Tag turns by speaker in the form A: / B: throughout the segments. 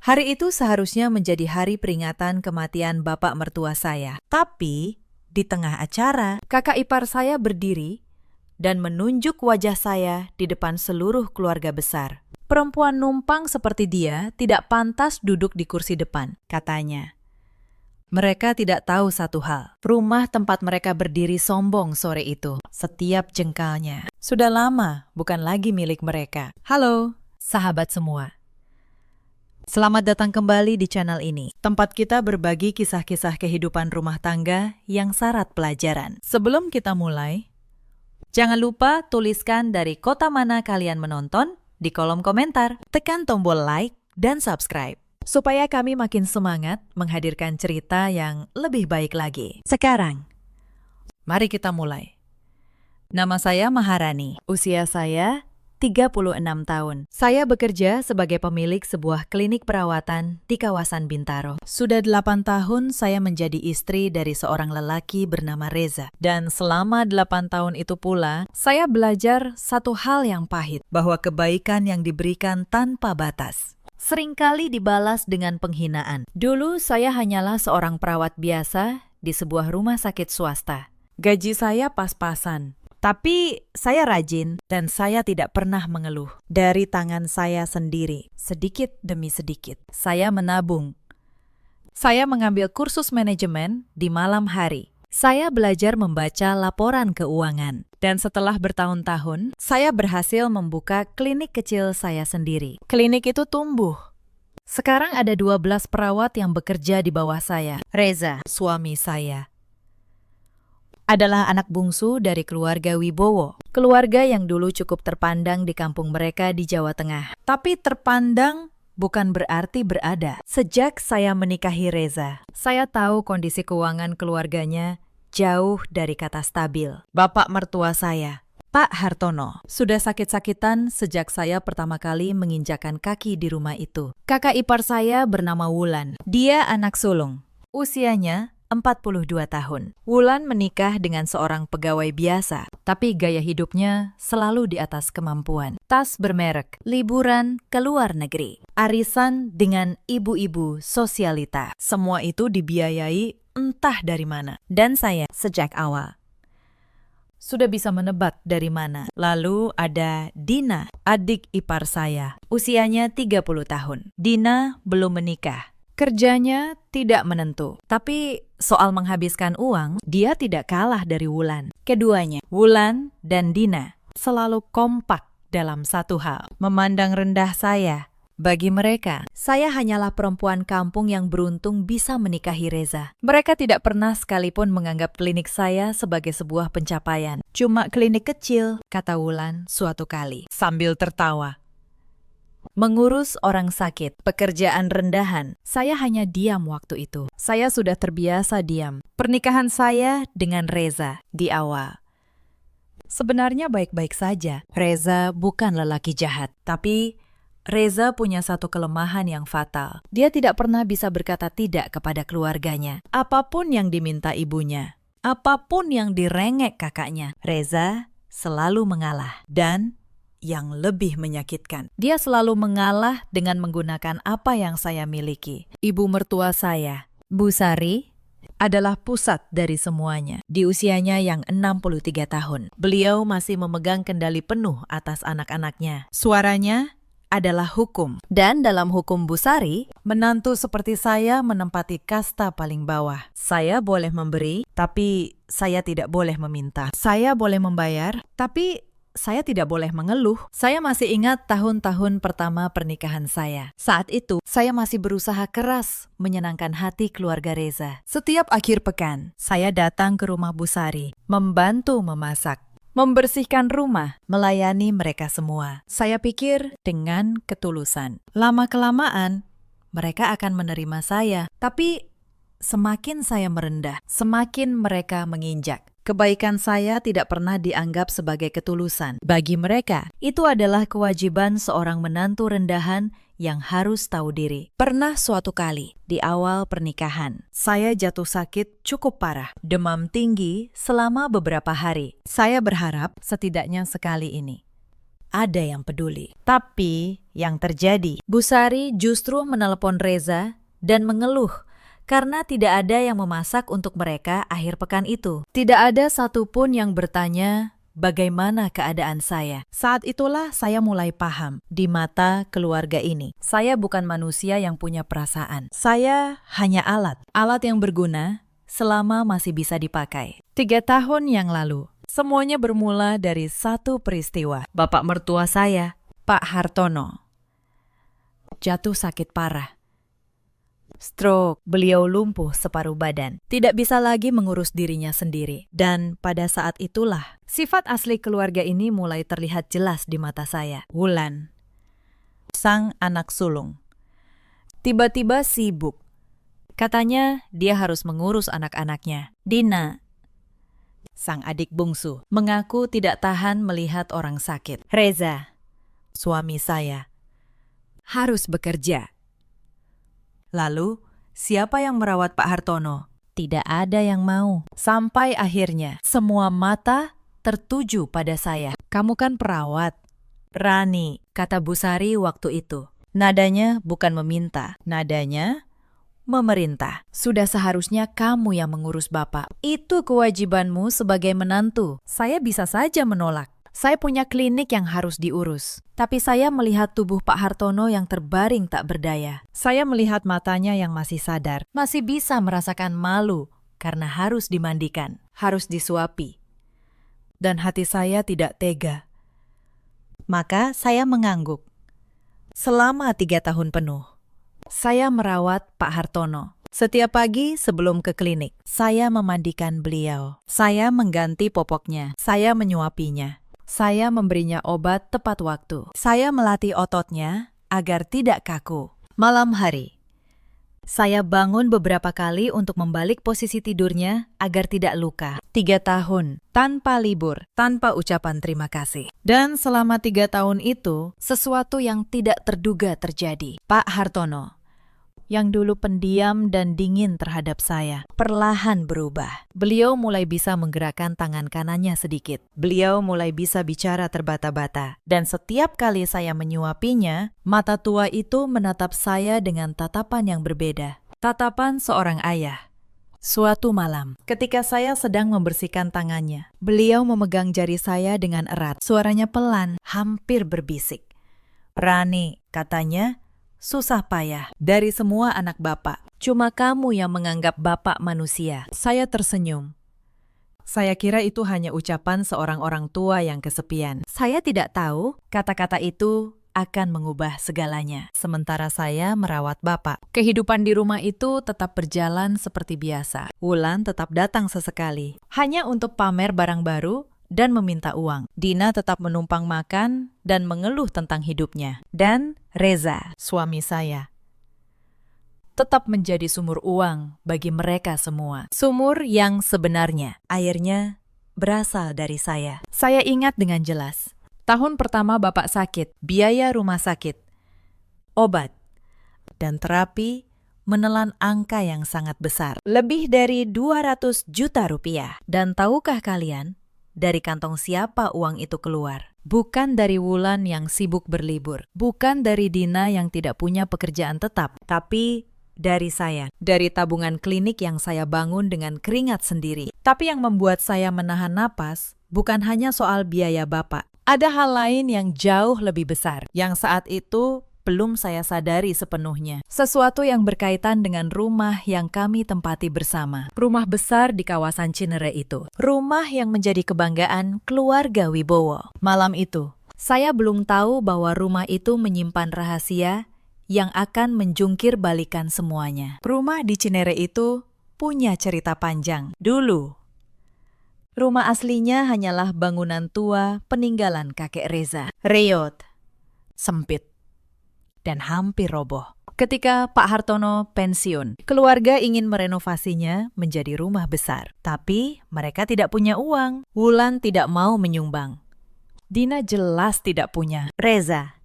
A: Hari itu seharusnya menjadi hari peringatan kematian bapak mertua saya. Tapi, di tengah acara, kakak ipar saya berdiri dan menunjuk wajah saya di depan seluruh keluarga besar. Perempuan numpang seperti dia tidak pantas duduk di kursi depan, katanya. Mereka tidak tahu satu hal. Rumah tempat mereka berdiri sombong sore itu. Setiap jengkalnya. Sudah lama bukan lagi milik mereka. Halo, sahabat semua. Selamat datang kembali di channel ini. Tempat kita berbagi kisah-kisah kehidupan rumah tangga yang syarat pelajaran. Sebelum kita mulai, jangan lupa tuliskan dari kota mana kalian menonton di kolom komentar. Tekan tombol like dan subscribe, supaya kami makin semangat menghadirkan cerita yang lebih baik lagi. Sekarang, mari kita mulai. Nama saya Maharani. Usia saya 36 tahun. Saya bekerja sebagai pemilik sebuah klinik perawatan di kawasan Bintaro. Sudah 8 tahun saya menjadi istri dari seorang lelaki bernama Reza. Dan selama 8 tahun itu pula, saya belajar satu hal yang pahit, bahwa kebaikan yang diberikan tanpa batas seringkali dibalas dengan penghinaan. Dulu saya hanyalah seorang perawat biasa di sebuah rumah sakit swasta. Gaji saya pas-pasan. Tapi saya rajin dan saya tidak pernah mengeluh. Dari tangan saya sendiri, sedikit demi sedikit, saya menabung. Saya mengambil kursus manajemen di malam hari. Saya belajar membaca laporan keuangan. Dan setelah bertahun-tahun, saya berhasil membuka klinik kecil saya sendiri. Klinik itu tumbuh. Sekarang ada 12 perawat yang bekerja di bawah saya. Reza, suami saya, adalah anak bungsu dari keluarga Wibowo. Keluarga yang dulu cukup terpandang di kampung mereka di Jawa Tengah. Tapi terpandang bukan berarti berada. Sejak saya menikahi Reza, saya tahu kondisi keuangan keluarganya jauh dari kata stabil. Bapak mertua saya, Pak Hartono, sudah sakit-sakitan sejak saya pertama kali menginjakan kaki di rumah itu. Kakak ipar saya bernama Wulan. Dia anak sulung. Usianya 42 tahun. Wulan menikah dengan seorang pegawai biasa, tapi gaya hidupnya selalu di atas kemampuan. Tas bermerek, liburan ke luar negeri, arisan dengan ibu-ibu sosialita. Semua itu dibiayai entah dari mana. Dan saya sejak awal sudah bisa menebak dari mana. Lalu ada Dina, adik ipar saya. Usianya 30 tahun. Dina belum menikah. Kerjanya tidak menentu, tapi soal menghabiskan uang, dia tidak kalah dari Wulan. Keduanya, Wulan dan Dina, selalu kompak dalam satu hal, memandang rendah saya. Bagi mereka, saya hanyalah perempuan kampung yang beruntung bisa menikahi Reza. Mereka tidak pernah sekalipun menganggap klinik saya sebagai sebuah pencapaian. Cuma klinik kecil, kata Wulan suatu kali, sambil tertawa. Mengurus orang sakit, pekerjaan rendahan. Saya hanya diam waktu itu. Saya sudah terbiasa diam. Pernikahan saya dengan Reza di awal sebenarnya baik-baik saja. Reza bukan lelaki jahat, tapi Reza punya satu kelemahan yang fatal. Dia tidak pernah bisa berkata tidak kepada keluarganya. Apapun yang diminta ibunya, apapun yang direngek kakaknya, Reza selalu mengalah. Dan yang lebih menyakitkan, dia selalu mengalah dengan menggunakan apa yang saya miliki. Ibu mertua saya, Bu Sari, adalah pusat dari semuanya. Di usianya yang 63 tahun, beliau masih memegang kendali penuh atas anak-anaknya. Suaranya adalah hukum. Dan dalam hukum Bu Sari, menantu seperti saya menempati kasta paling bawah. Saya boleh memberi, tapi saya tidak boleh meminta. Saya boleh membayar, tapi saya tidak boleh mengeluh. Saya masih ingat tahun-tahun pertama pernikahan saya. Saat itu, saya masih berusaha keras menyenangkan hati keluarga Reza. Setiap akhir pekan, saya datang ke rumah Bu Sari, membantu memasak, membersihkan rumah, melayani mereka semua. Saya pikir dengan ketulusan. Lama-kelamaan, mereka akan menerima saya. Tapi semakin saya merendah, semakin mereka menginjak. Kebaikan saya tidak pernah dianggap sebagai ketulusan. Bagi mereka, itu adalah kewajiban seorang menantu rendahan yang harus tahu diri. Pernah suatu kali, di awal pernikahan, saya jatuh sakit cukup parah. Demam tinggi selama beberapa hari. Saya berharap setidaknya sekali ini ada yang peduli. Tapi yang terjadi, Bu Sari justru menelepon Reza dan mengeluh karena tidak ada yang memasak untuk mereka akhir pekan itu. Tidak ada satupun yang bertanya bagaimana keadaan saya. Saat itulah saya mulai paham, di mata keluarga ini, saya bukan manusia yang punya perasaan. Saya hanya alat yang berguna selama masih bisa dipakai. 3 tahun yang lalu, semuanya bermula dari satu peristiwa. Bapak mertua saya, Pak Hartono, jatuh sakit parah. Stroke, beliau lumpuh separuh badan. Tidak bisa lagi mengurus dirinya sendiri. Dan pada saat itulah, sifat asli keluarga ini mulai terlihat jelas di mata saya. Wulan, sang anak sulung, tiba-tiba sibuk. Katanya dia harus mengurus anak-anaknya. Dina, sang adik bungsu, mengaku tidak tahan melihat orang sakit. Reza, suami saya, harus bekerja. Lalu, siapa yang merawat Pak Hartono? Tidak ada yang mau. Sampai akhirnya, semua mata tertuju pada saya. Kamu kan perawat. Rani, kata Bu Sari waktu itu. Nadanya bukan meminta, nadanya memerintah. Sudah seharusnya kamu yang mengurus Bapak. Itu kewajibanmu sebagai menantu. Saya bisa saja menolak. Saya punya klinik yang harus diurus. Tapi saya melihat tubuh Pak Hartono yang terbaring tak berdaya. Saya melihat matanya yang masih sadar. Masih bisa merasakan malu karena harus dimandikan, harus disuapi. Dan hati saya tidak tega. Maka saya mengangguk. Selama 3 tahun penuh, saya merawat Pak Hartono. Setiap pagi sebelum ke klinik, saya memandikan beliau. Saya mengganti popoknya. Saya menyuapinya. Saya memberinya obat tepat waktu. Saya melatih ototnya agar tidak kaku. Malam hari, saya bangun beberapa kali untuk membalik posisi tidurnya agar tidak luka. 3 tahun, tanpa libur, tanpa ucapan terima kasih. Dan selama 3 tahun itu, sesuatu yang tidak terduga terjadi. Pak Hartono, yang dulu pendiam dan dingin terhadap saya, perlahan berubah. Beliau mulai bisa menggerakkan tangan kanannya sedikit. Beliau mulai bisa bicara terbata-bata. Dan setiap kali saya menyuapinya, mata tua itu menatap saya dengan tatapan yang berbeda. Tatapan seorang ayah. Suatu malam, ketika saya sedang membersihkan tangannya, beliau memegang jari saya dengan erat. Suaranya pelan, hampir berbisik. Rani, katanya, susah payah dari semua anak Bapak. Cuma kamu yang menganggap Bapak manusia. Saya tersenyum. Saya kira itu hanya ucapan seorang orang tua yang kesepian. Saya tidak tahu kata-kata itu akan mengubah segalanya. Sementara saya merawat Bapak. Kehidupan di rumah itu tetap berjalan seperti biasa. Wulan tetap datang sesekali, hanya untuk pamer barang baru dan meminta uang. Dina tetap menumpang makan dan mengeluh tentang hidupnya. Dan Reza, suami saya, tetap menjadi sumur uang bagi mereka semua. Sumur yang sebenarnya airnya berasal dari saya. Saya ingat dengan jelas. Tahun pertama Bapak sakit, biaya rumah sakit, obat, dan terapi menelan angka yang sangat besar. Lebih dari 200 juta rupiah. Dan tahukah kalian, dari kantong siapa uang itu keluar? Bukan dari Wulan yang sibuk berlibur. Bukan dari Dina yang tidak punya pekerjaan tetap. Tapi dari saya. Dari tabungan klinik yang saya bangun dengan keringat sendiri. Tapi yang membuat saya menahan napas bukan hanya soal biaya Bapak. Ada hal lain yang jauh lebih besar. Yang saat itu belum saya sadari sepenuhnya. Sesuatu yang berkaitan dengan rumah yang kami tempati bersama. Rumah besar di kawasan Cinere itu. Rumah yang menjadi kebanggaan keluarga Wibowo. Malam itu, saya belum tahu bahwa rumah itu menyimpan rahasia yang akan menjungkir balikan semuanya. Rumah di Cinere itu punya cerita panjang. Dulu, rumah aslinya hanyalah bangunan tua peninggalan kakek Reza. Reot, sempit, dan hampir roboh. Ketika Pak Hartono pensiun, keluarga ingin merenovasinya menjadi rumah besar. Tapi mereka tidak punya uang. Wulan tidak mau menyumbang. Dina jelas tidak punya. Reza,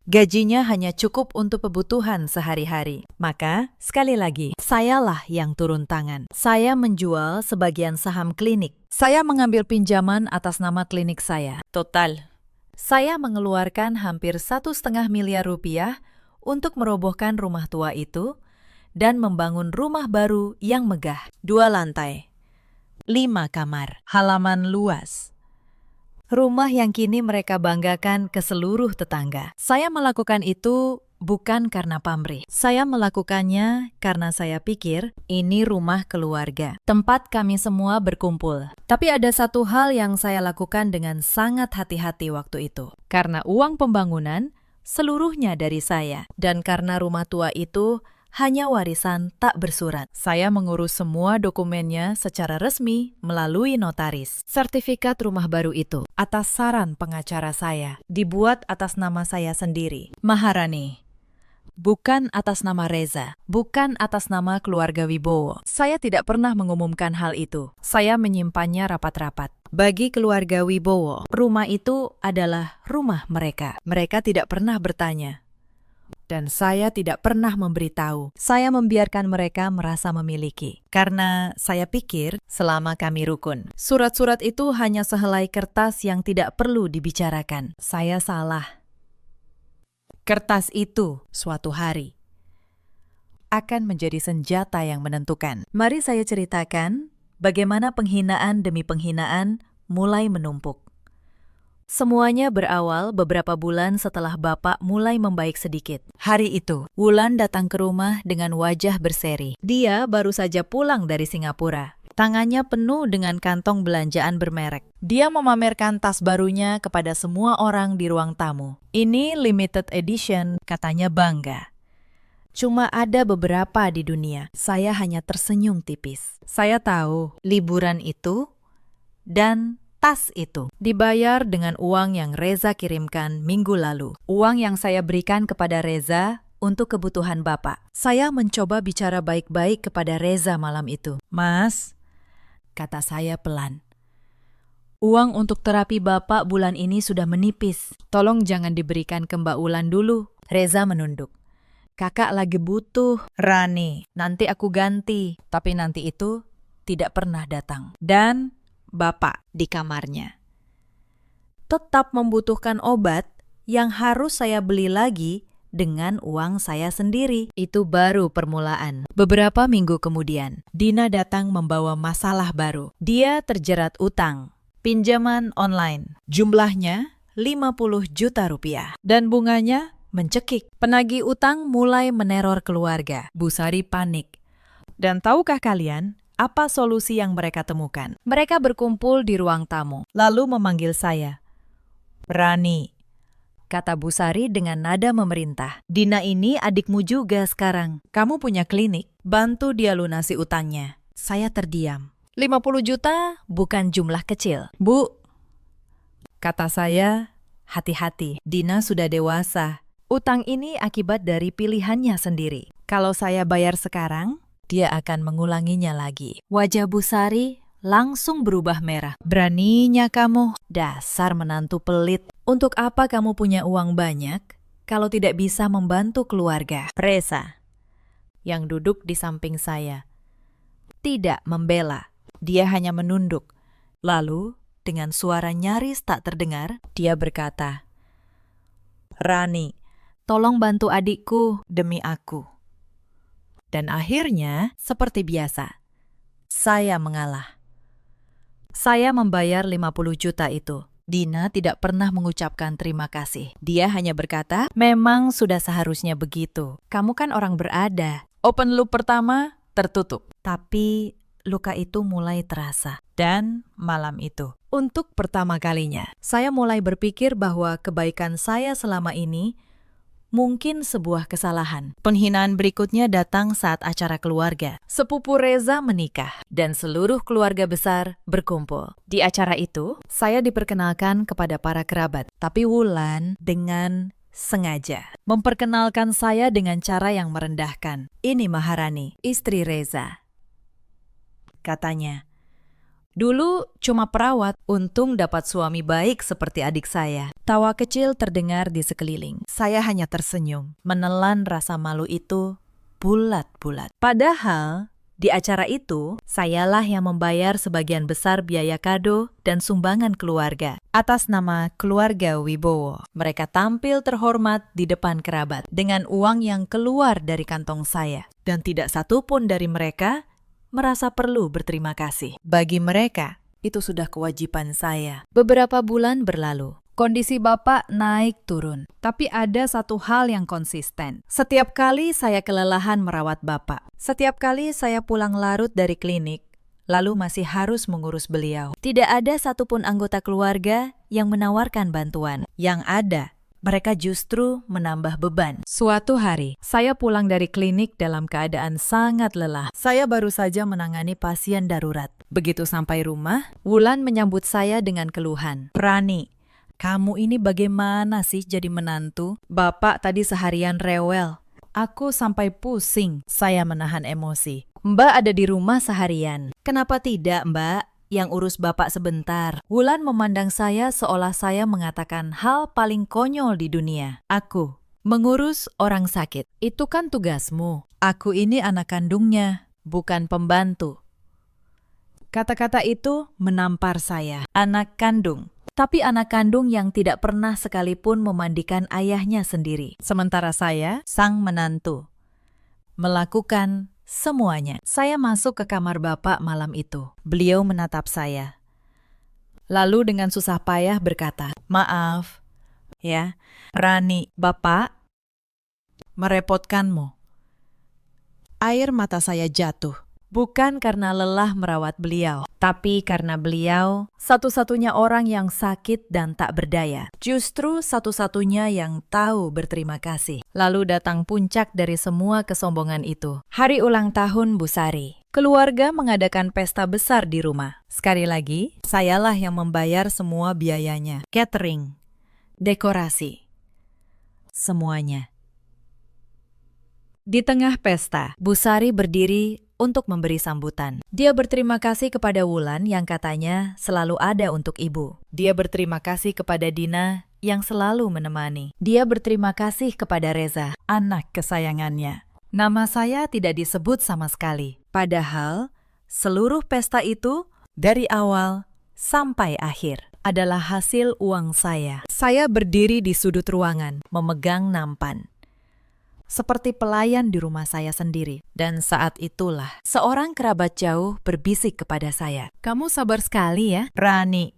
A: gajinya hanya cukup untuk kebutuhan sehari-hari. Maka, sekali lagi, sayalah yang turun tangan. Saya menjual sebagian saham klinik. Saya mengambil pinjaman atas nama klinik saya. Total Saya mengeluarkan hampir 1,5 miliar rupiah untuk merobohkan rumah tua itu dan membangun rumah baru yang megah. 2 lantai, 5 kamar, halaman luas. Rumah yang kini mereka banggakan ke seluruh tetangga. Saya melakukan itu bukan karena pamrih. Saya melakukannya karena saya pikir ini rumah keluarga, tempat kami semua berkumpul. Tapi ada satu hal yang saya lakukan dengan sangat hati-hati waktu itu. Karena uang pembangunan seluruhnya dari saya. Dan karena rumah tua itu hanya warisan tak bersurat. Saya mengurus semua dokumennya secara resmi melalui notaris. Sertifikat rumah baru itu, atas saran pengacara saya, dibuat atas nama saya sendiri, Maharani. Bukan atas nama Reza, bukan atas nama keluarga Wibowo. Saya tidak pernah mengumumkan hal itu. Saya menyimpannya rapat-rapat. Bagi keluarga Wibowo, rumah itu adalah rumah mereka. Mereka tidak pernah bertanya. Dan saya tidak pernah memberitahu. Saya membiarkan mereka merasa memiliki. Karena saya pikir selama kami rukun. Surat-surat itu hanya sehelai kertas yang tidak perlu dibicarakan. Saya salah. Kertas itu suatu hari akan menjadi senjata yang menentukan. Mari saya ceritakan bagaimana penghinaan demi penghinaan mulai menumpuk. Semuanya berawal beberapa bulan setelah Bapak mulai membaik sedikit. Hari itu, Wulan datang ke rumah dengan wajah berseri. Dia baru saja pulang dari Singapura. Tangannya penuh dengan kantong belanjaan bermerek. Dia memamerkan tas barunya kepada semua orang di ruang tamu. Ini limited edition, katanya bangga. Cuma ada beberapa di dunia. Saya hanya tersenyum tipis. Saya tahu liburan itu dan tas itu dibayar dengan uang yang Reza kirimkan minggu lalu. Uang yang saya berikan kepada Reza untuk kebutuhan Bapak. Saya mencoba bicara baik-baik kepada Reza malam itu. Mas, kata saya pelan. Uang untuk terapi Bapak bulan ini sudah menipis. Tolong jangan diberikan ke Mbak Wulan dulu. Reza menunduk. Kakak lagi butuh. Rani, nanti aku ganti. Tapi nanti itu tidak pernah datang. Dan Bapak di kamarnya tetap membutuhkan obat yang harus saya beli lagi dengan uang saya sendiri. Itu baru permulaan. Beberapa minggu kemudian, Dina datang membawa masalah baru. Dia terjerat utang, pinjaman online. Jumlahnya 50 juta rupiah. Dan bunganya mencekik. Penagih utang mulai meneror keluarga. Busari panik. Dan tahukah kalian apa solusi yang mereka temukan? Mereka berkumpul di ruang tamu, lalu memanggil saya. Rani, kata Busari dengan nada memerintah. Dina ini adikmu juga sekarang. Kamu punya klinik, bantu dia lunasi utangnya. Saya terdiam. 50 juta bukan jumlah kecil. Bu, kata saya, hati-hati. Dina sudah dewasa. Utang ini akibat dari pilihannya sendiri. Kalau saya bayar sekarang, dia akan mengulanginya lagi. Wajah Busari langsung berubah merah. Beraninya kamu, dasar menantu pelit. Untuk apa kamu punya uang banyak kalau tidak bisa membantu keluarga? Reza, yang duduk di samping saya, tidak membela. Dia hanya menunduk. Lalu, dengan suara nyaris tak terdengar, dia berkata, Rani, tolong bantu adikku demi aku. Dan akhirnya, seperti biasa, saya mengalah. Saya membayar 50 juta itu. Dina tidak pernah mengucapkan terima kasih. Dia hanya berkata, memang sudah seharusnya begitu. Kamu kan orang berada. Open loop pertama tertutup. Tapi luka itu mulai terasa. Dan malam itu, untuk pertama kalinya, saya mulai berpikir bahwa kebaikan saya selama ini mungkin sebuah kesalahan. Penghinaan berikutnya datang saat acara keluarga. Sepupu Reza menikah dan seluruh keluarga besar berkumpul. Di acara itu, saya diperkenalkan kepada para kerabat. Tapi Wulan dengan sengaja memperkenalkan saya dengan cara yang merendahkan. Ini Maharani, istri Reza. Katanya, dulu cuma perawat, untung dapat suami baik seperti adik saya. Tawa kecil terdengar di sekeliling. Saya hanya tersenyum, menelan rasa malu itu bulat-bulat. Padahal, Di acara itu, sayalah yang membayar sebagian besar biaya kado dan sumbangan keluarga. Atas nama keluarga Wibowo, mereka tampil terhormat di depan kerabat dengan uang yang keluar dari kantong saya. Dan tidak satu pun dari mereka merasa perlu berterima kasih. Bagi mereka, itu sudah kewajiban saya. Beberapa bulan berlalu. Kondisi Bapak naik turun, tapi ada satu hal yang konsisten. Setiap kali saya kelelahan merawat Bapak, setiap kali saya pulang larut dari klinik, lalu masih harus mengurus beliau. Tidak ada satupun anggota keluarga yang menawarkan bantuan. Yang ada, mereka justru menambah beban. Suatu hari, saya pulang dari klinik dalam keadaan sangat lelah. Saya baru saja menangani pasien darurat. Begitu sampai rumah, Wulan menyambut saya dengan keluhan. "Rani, kamu ini bagaimana sih jadi menantu? Bapak tadi seharian rewel. Aku sampai pusing." Saya menahan emosi. "Mbak ada di rumah seharian. Kenapa tidak, Mbak? Yang urus Bapak sebentar." Wulan memandang saya seolah saya mengatakan hal paling konyol di dunia. "Aku mengurus orang sakit. Itu kan tugasmu. Aku ini anak kandungnya, bukan pembantu." Kata-kata itu menampar saya. Anak kandung. Tapi anak kandung yang tidak pernah sekalipun memandikan ayahnya sendiri. Sementara saya, sang menantu, melakukan semuanya. Saya masuk ke kamar Bapak malam itu. Beliau menatap saya. Lalu dengan susah payah berkata, "Maaf, ya, Rani, Bapak merepotkanmu." Air mata saya jatuh. Bukan karena lelah merawat beliau, tapi karena beliau satu-satunya orang yang sakit dan tak berdaya. Justru satu-satunya yang tahu berterima kasih. Lalu datang puncak dari semua kesombongan itu. Hari ulang tahun Bu Sari. Keluarga mengadakan pesta besar di rumah. Sekali lagi, sayalah yang membayar semua biayanya. Catering, dekorasi, semuanya. Di tengah pesta, Bu Sari berdiri untuk memberi sambutan. Dia berterima kasih kepada Wulan yang katanya selalu ada untuk ibu. Dia berterima kasih kepada Dina yang selalu menemani. Dia berterima kasih kepada Reza, anak kesayangannya. Nama saya tidak disebut sama sekali. Padahal, seluruh pesta itu dari awal sampai akhir adalah hasil uang saya. Saya berdiri di sudut ruangan, memegang nampan. Seperti pelayan di rumah saya sendiri. Dan saat itulah, seorang kerabat jauh berbisik kepada saya. "Kamu sabar sekali ya, Rani.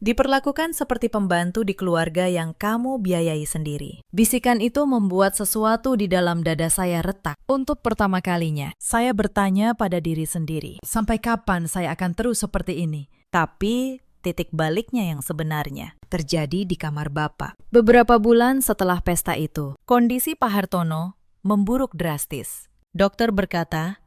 A: Diperlakukan seperti pembantu di keluarga yang kamu biayai sendiri." Bisikan itu membuat sesuatu di dalam dada saya retak. Untuk pertama kalinya, saya bertanya pada diri sendiri, sampai kapan saya akan terus seperti ini? Tapi titik baliknya yang sebenarnya terjadi di kamar Bapak. Beberapa bulan setelah pesta itu, kondisi Pak Hartono memburuk drastis. Dokter berkata,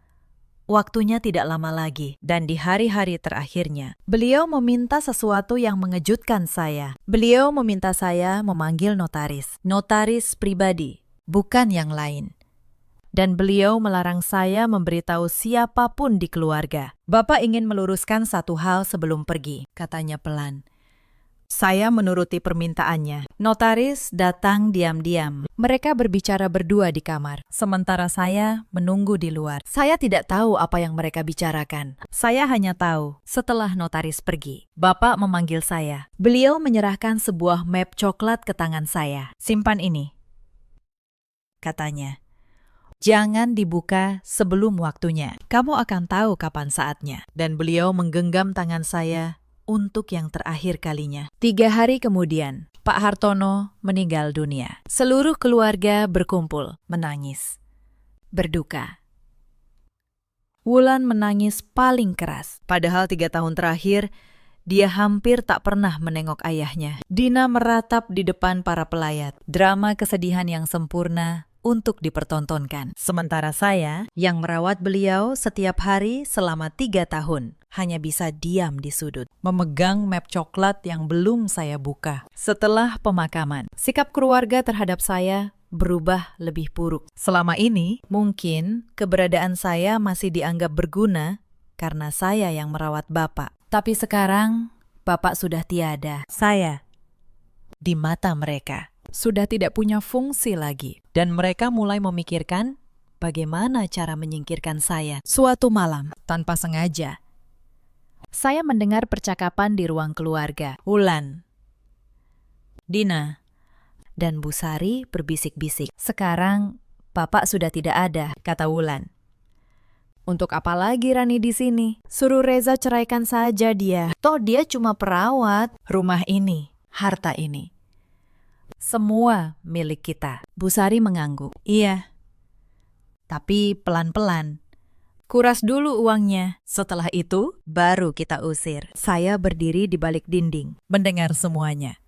A: waktunya tidak lama lagi, dan di hari-hari terakhirnya, beliau meminta sesuatu yang mengejutkan saya. Beliau meminta saya memanggil notaris. Notaris pribadi, bukan yang lain. Dan beliau melarang saya memberitahu siapapun di keluarga. "Bapak ingin meluruskan satu hal sebelum pergi," katanya pelan. Saya menuruti permintaannya. Notaris datang diam-diam. Mereka berbicara berdua di kamar, sementara saya menunggu di luar. Saya tidak tahu apa yang mereka bicarakan. Saya hanya tahu, setelah notaris pergi, Bapak memanggil saya. Beliau menyerahkan sebuah map coklat ke tangan saya. "Simpan ini," katanya. "Jangan dibuka sebelum waktunya. Kamu akan tahu kapan saatnya." Dan beliau menggenggam tangan saya untuk yang terakhir kalinya. 3 hari kemudian, Pak Hartono meninggal dunia. Seluruh keluarga berkumpul, menangis, berduka. Wulan menangis paling keras. Padahal 3 tahun terakhir, dia hampir tak pernah menengok ayahnya. Dina meratap di depan para pelayat. Drama kesedihan yang sempurna untuk dipertontonkan. Sementara saya, yang merawat beliau setiap hari selama 3 tahun, hanya bisa diam di sudut, memegang map coklat yang belum saya buka. Setelah pemakaman, sikap keluarga terhadap saya berubah lebih buruk. Selama ini, mungkin keberadaan saya masih dianggap berguna karena saya yang merawat Bapak. Tapi sekarang, Bapak sudah tiada. Saya, di mata mereka, sudah tidak punya fungsi lagi. Dan mereka mulai memikirkan bagaimana cara menyingkirkan saya. Suatu malam, tanpa sengaja, saya mendengar percakapan di ruang keluarga. Wulan, Dina, dan Bu Sari berbisik-bisik. Sekarang, Bapak sudah tidak ada, kata Wulan. Untuk apa lagi Rani di sini? Suruh Reza ceraikan saja dia. Toh dia cuma perawat. Rumah ini, harta ini, semua milik kita. Bu Sari mengangguk. Iya, tapi pelan-pelan. Kuras dulu uangnya. Setelah itu, baru kita usir. Saya berdiri di balik dinding, mendengar semuanya.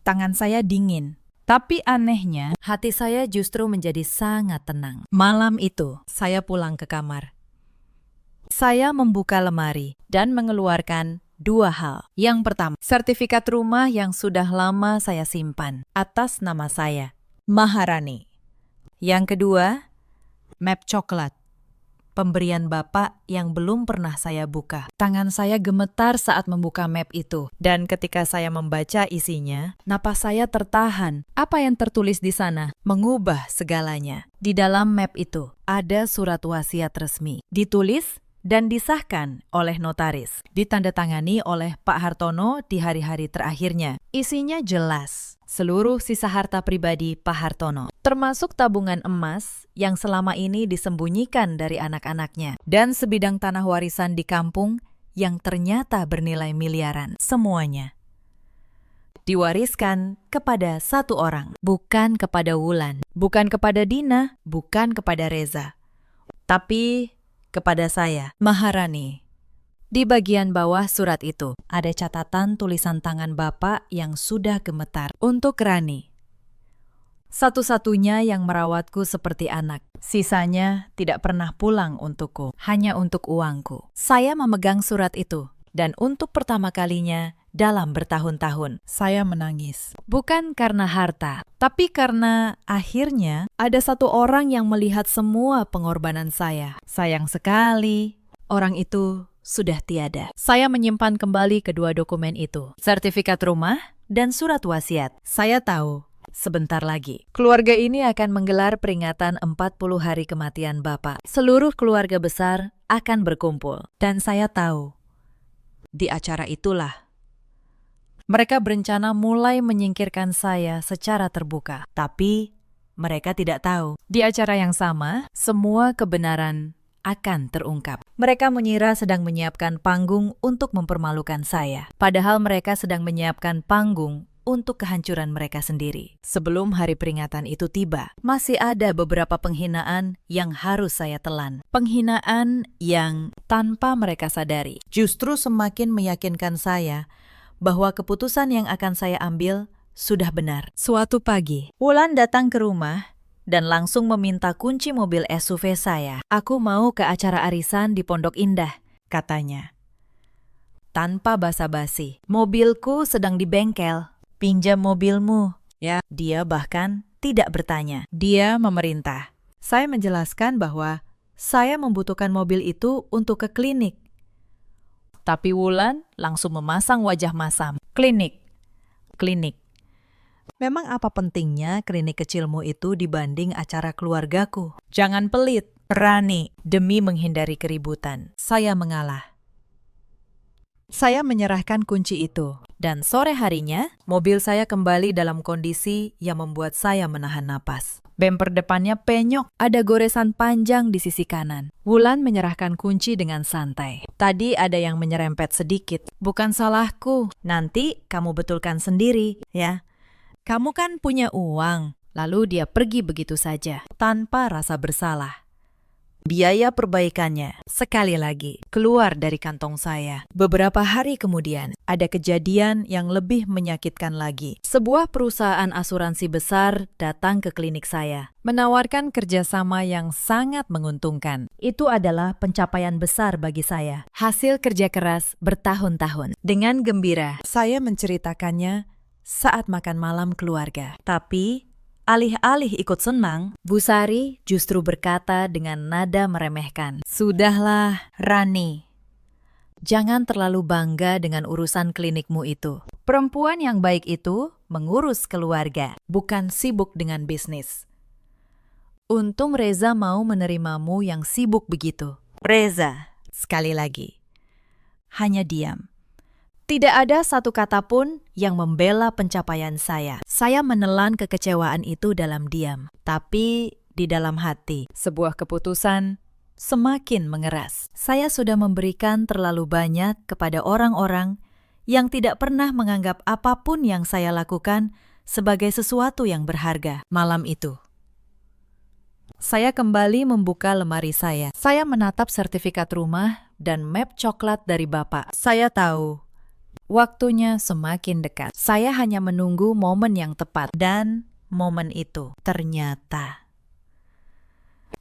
A: Tangan saya dingin. Tapi anehnya, hati saya justru menjadi sangat tenang. Malam itu, saya pulang ke kamar. Saya membuka lemari dan mengeluarkan 2 hal. Yang pertama, sertifikat rumah yang sudah lama saya simpan atas nama saya, Maharani. Yang kedua, map coklat, pemberian Bapak yang belum pernah saya buka. Tangan saya gemetar saat membuka map itu. Dan ketika saya membaca isinya, napas saya tertahan. Apa yang tertulis di sana mengubah segalanya. Di dalam map itu ada surat wasiat resmi. Ditulis dan disahkan oleh notaris. Ditandatangani oleh Pak Hartono di hari-hari terakhirnya. Isinya jelas. Seluruh sisa harta pribadi Pak Hartono, termasuk tabungan emas yang selama ini disembunyikan dari anak-anaknya, dan sebidang tanah warisan di kampung yang ternyata bernilai miliaran. Semuanya diwariskan kepada satu orang, bukan kepada Wulan, bukan kepada Dina, bukan kepada Reza, tapi kepada saya, Maharani. Di bagian bawah surat itu, ada catatan tulisan tangan Bapak yang sudah gemetar. Untuk Rani, satu-satunya yang merawatku seperti anak. Sisanya tidak pernah pulang untukku, hanya untuk uangku. Saya memegang surat itu, dan untuk pertama kalinya dalam bertahun-tahun, saya menangis. Bukan karena harta, tapi karena akhirnya ada satu orang yang melihat semua pengorbanan saya. Sayang sekali, orang itu sudah tiada. Saya menyimpan kembali kedua dokumen itu, sertifikat rumah dan surat wasiat. Saya tahu, sebentar lagi, keluarga ini akan menggelar peringatan 40 hari kematian Bapak. Seluruh keluarga besar akan berkumpul. Dan saya tahu, di acara itulah, mereka berencana mulai menyingkirkan saya secara terbuka. Tapi, mereka tidak tahu, di acara yang sama, semua kebenaran akan terungkap. Mereka mengira sedang menyiapkan panggung untuk mempermalukan saya. Padahal mereka sedang menyiapkan panggung untuk kehancuran mereka sendiri. Sebelum hari peringatan itu tiba, masih ada beberapa penghinaan yang harus saya telan. Penghinaan yang tanpa mereka sadari justru semakin meyakinkan saya bahwa keputusan yang akan saya ambil sudah benar. Suatu pagi, Wulan datang ke rumah dan langsung meminta kunci mobil SUV saya. Aku mau ke acara arisan di Pondok Indah, katanya. Tanpa basa-basi, mobilku sedang di bengkel. Pinjam mobilmu. Ya, dia bahkan tidak bertanya. Dia memerintah. Saya menjelaskan bahwa saya membutuhkan mobil itu untuk ke klinik. Tapi Wulan langsung memasang wajah masam. Klinik. Memang apa pentingnya klinik kecilmu itu dibanding acara keluargaku? Jangan pelit, Rani. Demi menghindari keributan, saya mengalah. Saya menyerahkan kunci itu, dan sore harinya, mobil saya kembali dalam kondisi yang membuat saya menahan napas. Bemper depannya penyok, ada goresan panjang di sisi kanan. Wulan menyerahkan kunci dengan santai. Tadi ada yang menyerempet sedikit. Bukan salahku, nanti kamu betulkan sendiri, ya. Kamu kan punya uang. Lalu dia pergi begitu saja, tanpa rasa bersalah. Biaya perbaikannya, sekali lagi, keluar dari kantong saya. Beberapa hari kemudian, ada kejadian yang lebih menyakitkan lagi. Sebuah perusahaan asuransi besar datang ke klinik saya, menawarkan kerjasama yang sangat menguntungkan. Itu adalah pencapaian besar bagi saya. Hasil kerja keras bertahun-tahun. Dengan gembira, saya menceritakannya saat makan malam keluarga. Tapi alih-alih ikut senang, Bu Sari justru berkata dengan nada meremehkan, "Sudahlah, Rani. Jangan terlalu bangga dengan urusan klinikmu itu. Perempuan yang baik itu mengurus keluarga, bukan sibuk dengan bisnis." Untung Reza mau menerimamu yang sibuk begitu. Reza, sekali lagi, hanya diam. Tidak ada satu kata pun yang membela pencapaian saya. Saya menelan kekecewaan itu dalam diam. Tapi di dalam hati, sebuah keputusan semakin mengeras. Saya sudah memberikan terlalu banyak kepada orang-orang yang tidak pernah menganggap apapun yang saya lakukan sebagai sesuatu yang berharga. Malam itu, saya kembali membuka lemari saya. Saya menatap sertifikat rumah dan map coklat dari Bapak. Saya tahu waktunya semakin dekat. Saya hanya menunggu momen yang tepat. Dan momen itu ternyata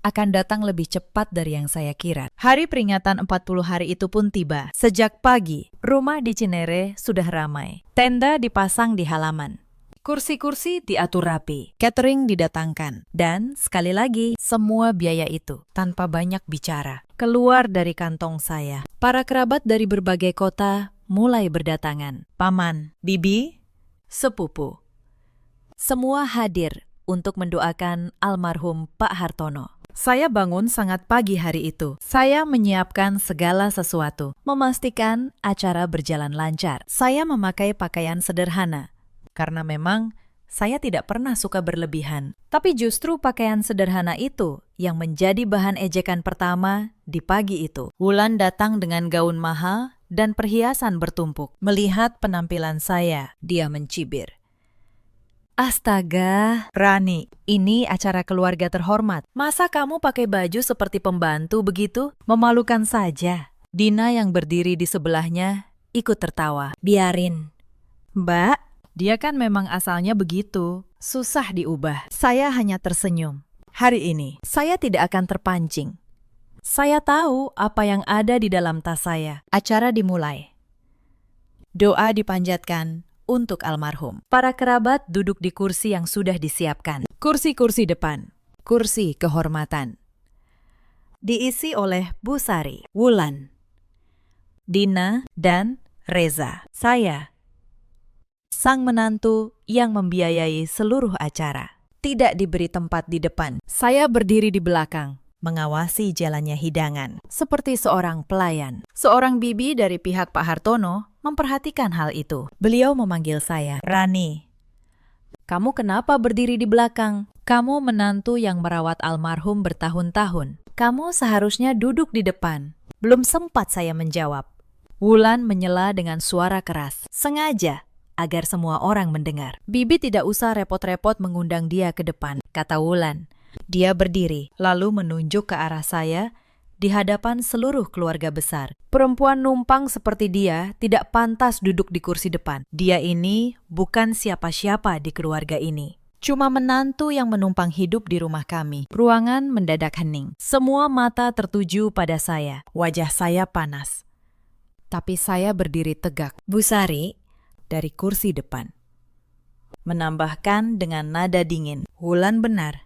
A: akan datang lebih cepat dari yang saya kira. Hari peringatan 40 hari itu pun tiba. Sejak pagi, rumah di Cinere sudah ramai. Tenda dipasang di halaman. Kursi-kursi diatur rapi. Catering didatangkan. Dan sekali lagi, semua biaya itu tanpa banyak bicara keluar dari kantong saya. Para kerabat dari berbagai kota mulai berdatangan. Paman, bibi, sepupu. Semua hadir untuk mendoakan almarhum Pak Hartono. Saya bangun sangat pagi hari itu. Saya menyiapkan segala sesuatu, memastikan acara berjalan lancar. Saya memakai pakaian sederhana, karena memang saya tidak pernah suka berlebihan. Tapi justru pakaian sederhana itu yang menjadi bahan ejekan pertama di pagi itu. Wulan datang dengan gaun mahal dan perhiasan bertumpuk. Melihat penampilan saya, dia mencibir. Astaga, Rani, ini acara keluarga terhormat. Masa kamu pakai baju seperti pembantu begitu? Memalukan saja. Dina yang berdiri di sebelahnya ikut tertawa. Biarin. Mbak, dia kan memang asalnya begitu. Susah diubah. Saya hanya tersenyum. Hari ini, saya tidak akan terpancing. Saya tahu apa yang ada di dalam tas saya. Acara dimulai. Doa dipanjatkan untuk almarhum. Para kerabat duduk di kursi yang sudah disiapkan. Kursi-kursi depan. Kursi kehormatan. Diisi oleh Bu Sari, Wulan, Dina, dan Reza. Saya, sang menantu yang membiayai seluruh acara. Tidak diberi tempat di depan. Saya berdiri di belakang, mengawasi jalannya hidangan. Seperti seorang pelayan. Seorang bibi dari pihak Pak Hartono memperhatikan hal itu. Beliau memanggil saya, Rani. Kamu kenapa berdiri di belakang? Kamu menantu yang merawat almarhum bertahun-tahun. Kamu seharusnya duduk di depan. Belum sempat saya menjawab. Wulan menyela dengan suara keras. Sengaja, agar semua orang mendengar. Bibi tidak usah repot-repot mengundang dia ke depan, kata Wulan. Dia berdiri, lalu menunjuk ke arah saya di hadapan seluruh keluarga besar. Perempuan numpang seperti dia tidak pantas duduk di kursi depan. Dia ini bukan siapa-siapa di keluarga ini. Cuma menantu yang menumpang hidup di rumah kami. Ruangan mendadak hening. Semua mata tertuju pada saya. Wajah saya panas. Tapi saya berdiri tegak. Bu Sari, dari kursi depan, menambahkan dengan nada dingin. Wulan benar.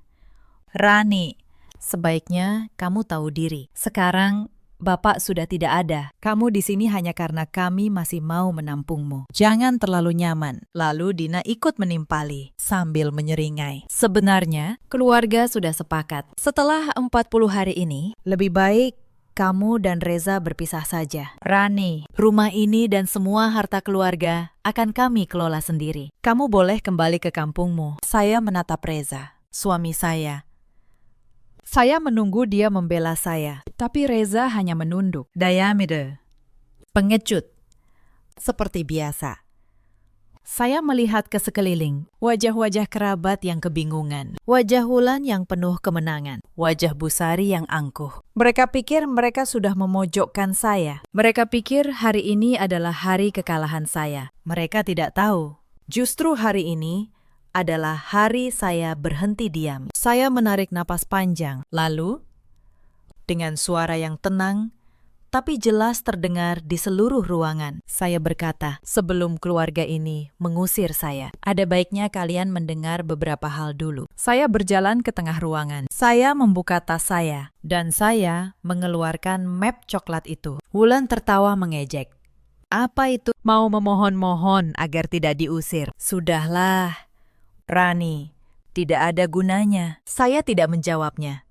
A: Rani, sebaiknya kamu tahu diri. Sekarang Bapak sudah tidak ada. Kamu di sini hanya karena kami masih mau menampungmu. Jangan terlalu nyaman. Lalu Dina ikut menimpali sambil menyeringai. Sebenarnya keluarga sudah sepakat. Setelah 40 hari ini, lebih baik kamu dan Reza berpisah saja. Rani, rumah ini dan semua harta keluarga akan kami kelola sendiri. Kamu boleh kembali ke kampungmu. Saya menatap Reza, suami saya. Saya menunggu dia membela saya, tapi Reza hanya menunduk. Dayamide, pengecut, seperti biasa. Saya melihat ke sekeliling, wajah-wajah kerabat yang kebingungan, wajah Wulan yang penuh kemenangan, wajah Bu Sari yang angkuh. Mereka pikir mereka sudah memojokkan saya. Mereka pikir hari ini adalah hari kekalahan saya. Mereka tidak tahu, justru hari ini adalah hari saya berhenti diam. Saya menarik napas panjang, lalu dengan suara yang tenang tapi jelas terdengar di seluruh ruangan, saya berkata, sebelum keluarga ini mengusir saya, ada baiknya kalian mendengar beberapa hal dulu. Saya berjalan ke tengah ruangan. Saya membuka tas saya, dan saya mengeluarkan map coklat itu. Wulan tertawa mengejek. Apa itu? Mau memohon-mohon agar tidak diusir? Sudahlah, Rani, Tidak ada gunanya. Saya tidak menjawabnya.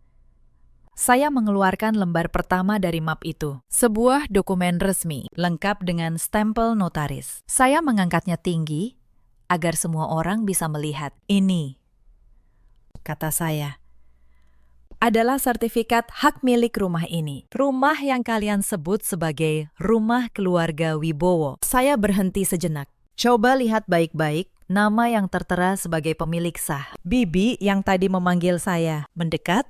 A: Saya mengeluarkan lembar pertama dari map itu. Sebuah dokumen resmi, lengkap dengan stempel notaris. Saya mengangkatnya tinggi, agar semua orang bisa melihat. Ini, kata saya, adalah sertifikat hak milik rumah ini. Rumah yang kalian sebut sebagai rumah keluarga Wibowo. Saya berhenti sejenak. Coba lihat baik-baik nama yang tertera sebagai pemilik sah. Bibi yang tadi memanggil saya mendekat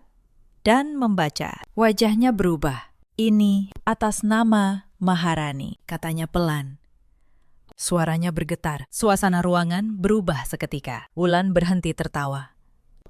A: dan membaca. Wajahnya berubah. Ini atas nama Maharani, katanya pelan. Suaranya bergetar. Suasana ruangan berubah seketika. Wulan berhenti tertawa.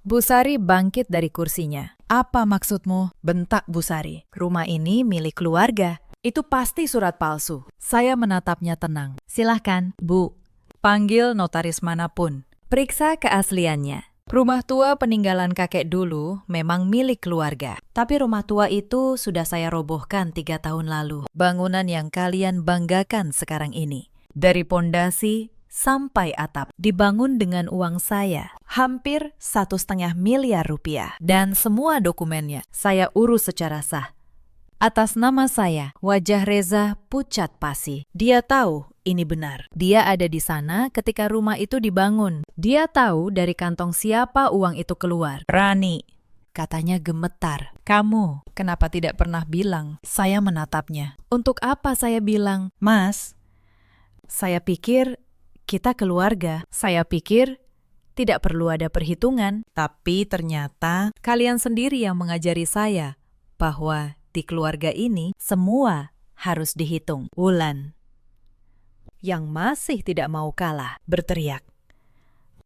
A: Bu Sari bangkit dari kursinya. Apa maksudmu? Bentak Bu Sari. Rumah ini milik keluarga. Itu pasti surat palsu. Saya menatapnya tenang. Silahkan, Bu. Panggil notaris manapun. Periksa keasliannya. Rumah tua peninggalan kakek dulu memang milik keluarga. Tapi rumah tua itu sudah saya robohkan 3 tahun lalu. Bangunan yang kalian banggakan sekarang ini. Dari pondasi sampai atap dibangun dengan uang saya. Hampir 1,5 miliar rupiah. Dan semua dokumennya saya urus secara sah. Atas nama saya, wajah Reza pucat pasi. Dia tahu ini benar. Dia ada di sana ketika rumah itu dibangun. Dia tahu dari kantong siapa uang itu keluar. Rani, katanya gemetar. Kamu, kenapa tidak pernah bilang? Saya menatapnya. Untuk apa saya bilang? Mas, saya pikir kita keluarga. Saya pikir tidak perlu ada perhitungan. Tapi ternyata kalian sendiri yang mengajari saya bahwa di keluarga ini semua harus dihitung. Wulan, yang masih tidak mau kalah, berteriak.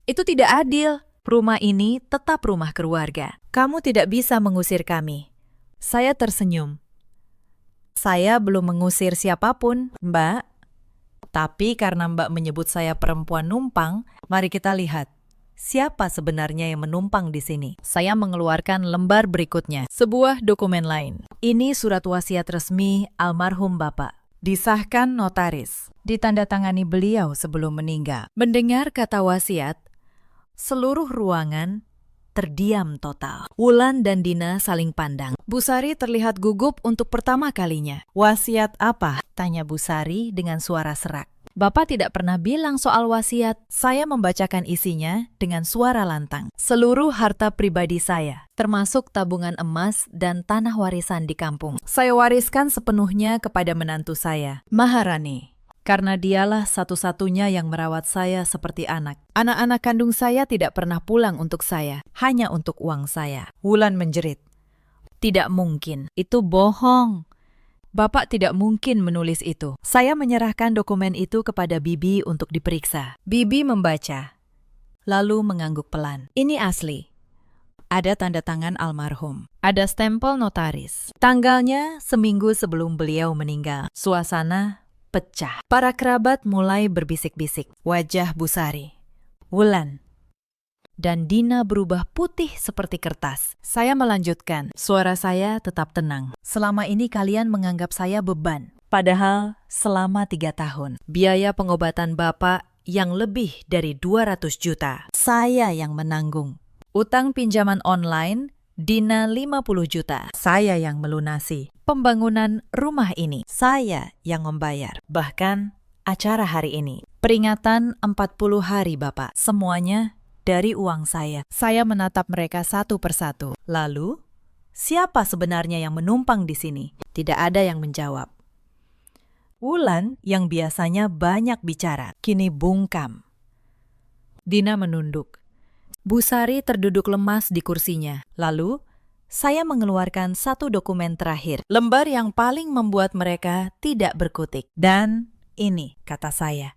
A: Itu tidak adil. Rumah ini tetap rumah keluarga. Kamu tidak bisa mengusir kami. Saya tersenyum. Saya belum mengusir siapapun, Mbak. Tapi karena Mbak menyebut saya perempuan numpang, mari kita lihat. Siapa sebenarnya yang menumpang di sini? Saya mengeluarkan lembar berikutnya, sebuah dokumen lain. Ini surat wasiat resmi almarhum Bapak. Disahkan notaris. Ditandatangani beliau sebelum meninggal. Mendengar kata wasiat, seluruh ruangan terdiam total. Wulan dan Dina saling pandang. Bu Sari terlihat gugup untuk pertama kalinya. Wasiat apa? Tanya Bu Sari dengan suara serak. Bapak tidak pernah bilang soal wasiat. Saya membacakan isinya dengan suara lantang. Seluruh harta pribadi saya, termasuk tabungan emas dan tanah warisan di kampung, saya wariskan sepenuhnya kepada menantu saya, Maharani. Karena dialah satu-satunya yang merawat saya seperti anak. Anak-anak kandung saya tidak pernah pulang untuk saya, hanya untuk uang saya. Wulan menjerit. Tidak mungkin, itu bohong. Bapak tidak mungkin menulis itu. Saya menyerahkan dokumen itu kepada Bibi untuk diperiksa. Bibi membaca, lalu mengangguk pelan. Ini asli. Ada tanda tangan almarhum. Ada stempel notaris. Tanggalnya seminggu sebelum beliau meninggal. Suasana pecah. Para kerabat mulai berbisik-bisik. Wajah Bu Sari, Wulan, dan Dina berubah putih seperti kertas. Saya melanjutkan. Suara saya tetap tenang. Selama ini kalian menganggap saya beban. Padahal selama 3 tahun, biaya pengobatan Bapak yang lebih dari 200 juta. Saya yang menanggung. Utang pinjaman online, Dina 50 juta. Saya yang melunasi. Pembangunan rumah ini, saya yang membayar. Bahkan acara hari ini. Peringatan 40 hari Bapak. Semuanya dari uang saya. Saya menatap mereka satu persatu. Lalu, siapa sebenarnya yang menumpang di sini? Tidak ada yang menjawab. Wulan yang biasanya banyak bicara, kini bungkam. Dina menunduk. Bu Sari terduduk lemas di kursinya. Lalu, saya mengeluarkan satu dokumen terakhir. Lembar yang paling membuat mereka tidak berkutik. Dan ini, kata saya,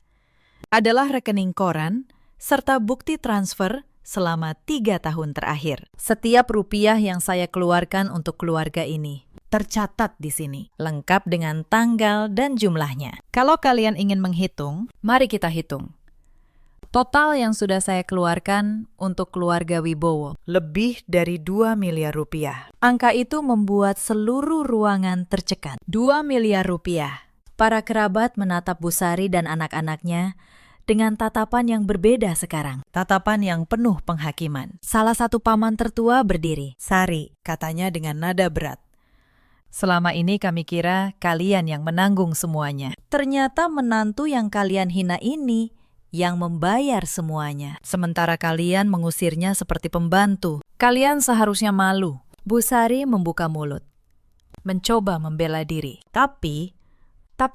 A: adalah rekening koran serta bukti transfer selama 3 tahun terakhir. Setiap rupiah yang saya keluarkan untuk keluarga ini tercatat di sini, lengkap dengan tanggal dan jumlahnya. Kalau kalian ingin menghitung, mari kita hitung. Total yang sudah saya keluarkan untuk keluarga Wibowo, lebih dari 2 miliar rupiah. Angka itu membuat seluruh ruangan tercekat. 2 miliar rupiah. Para kerabat menatap Bu Sari dan anak-anaknya dengan tatapan yang berbeda sekarang. Tatapan yang penuh penghakiman. Salah satu paman tertua berdiri. "Sari," katanya dengan nada berat. "Selama ini kami kira kalian yang menanggung semuanya. Ternyata menantu yang kalian hina ini yang membayar semuanya. Sementara kalian mengusirnya seperti pembantu. Kalian seharusnya malu." Bu Sari membuka mulut, mencoba membela diri. Tapi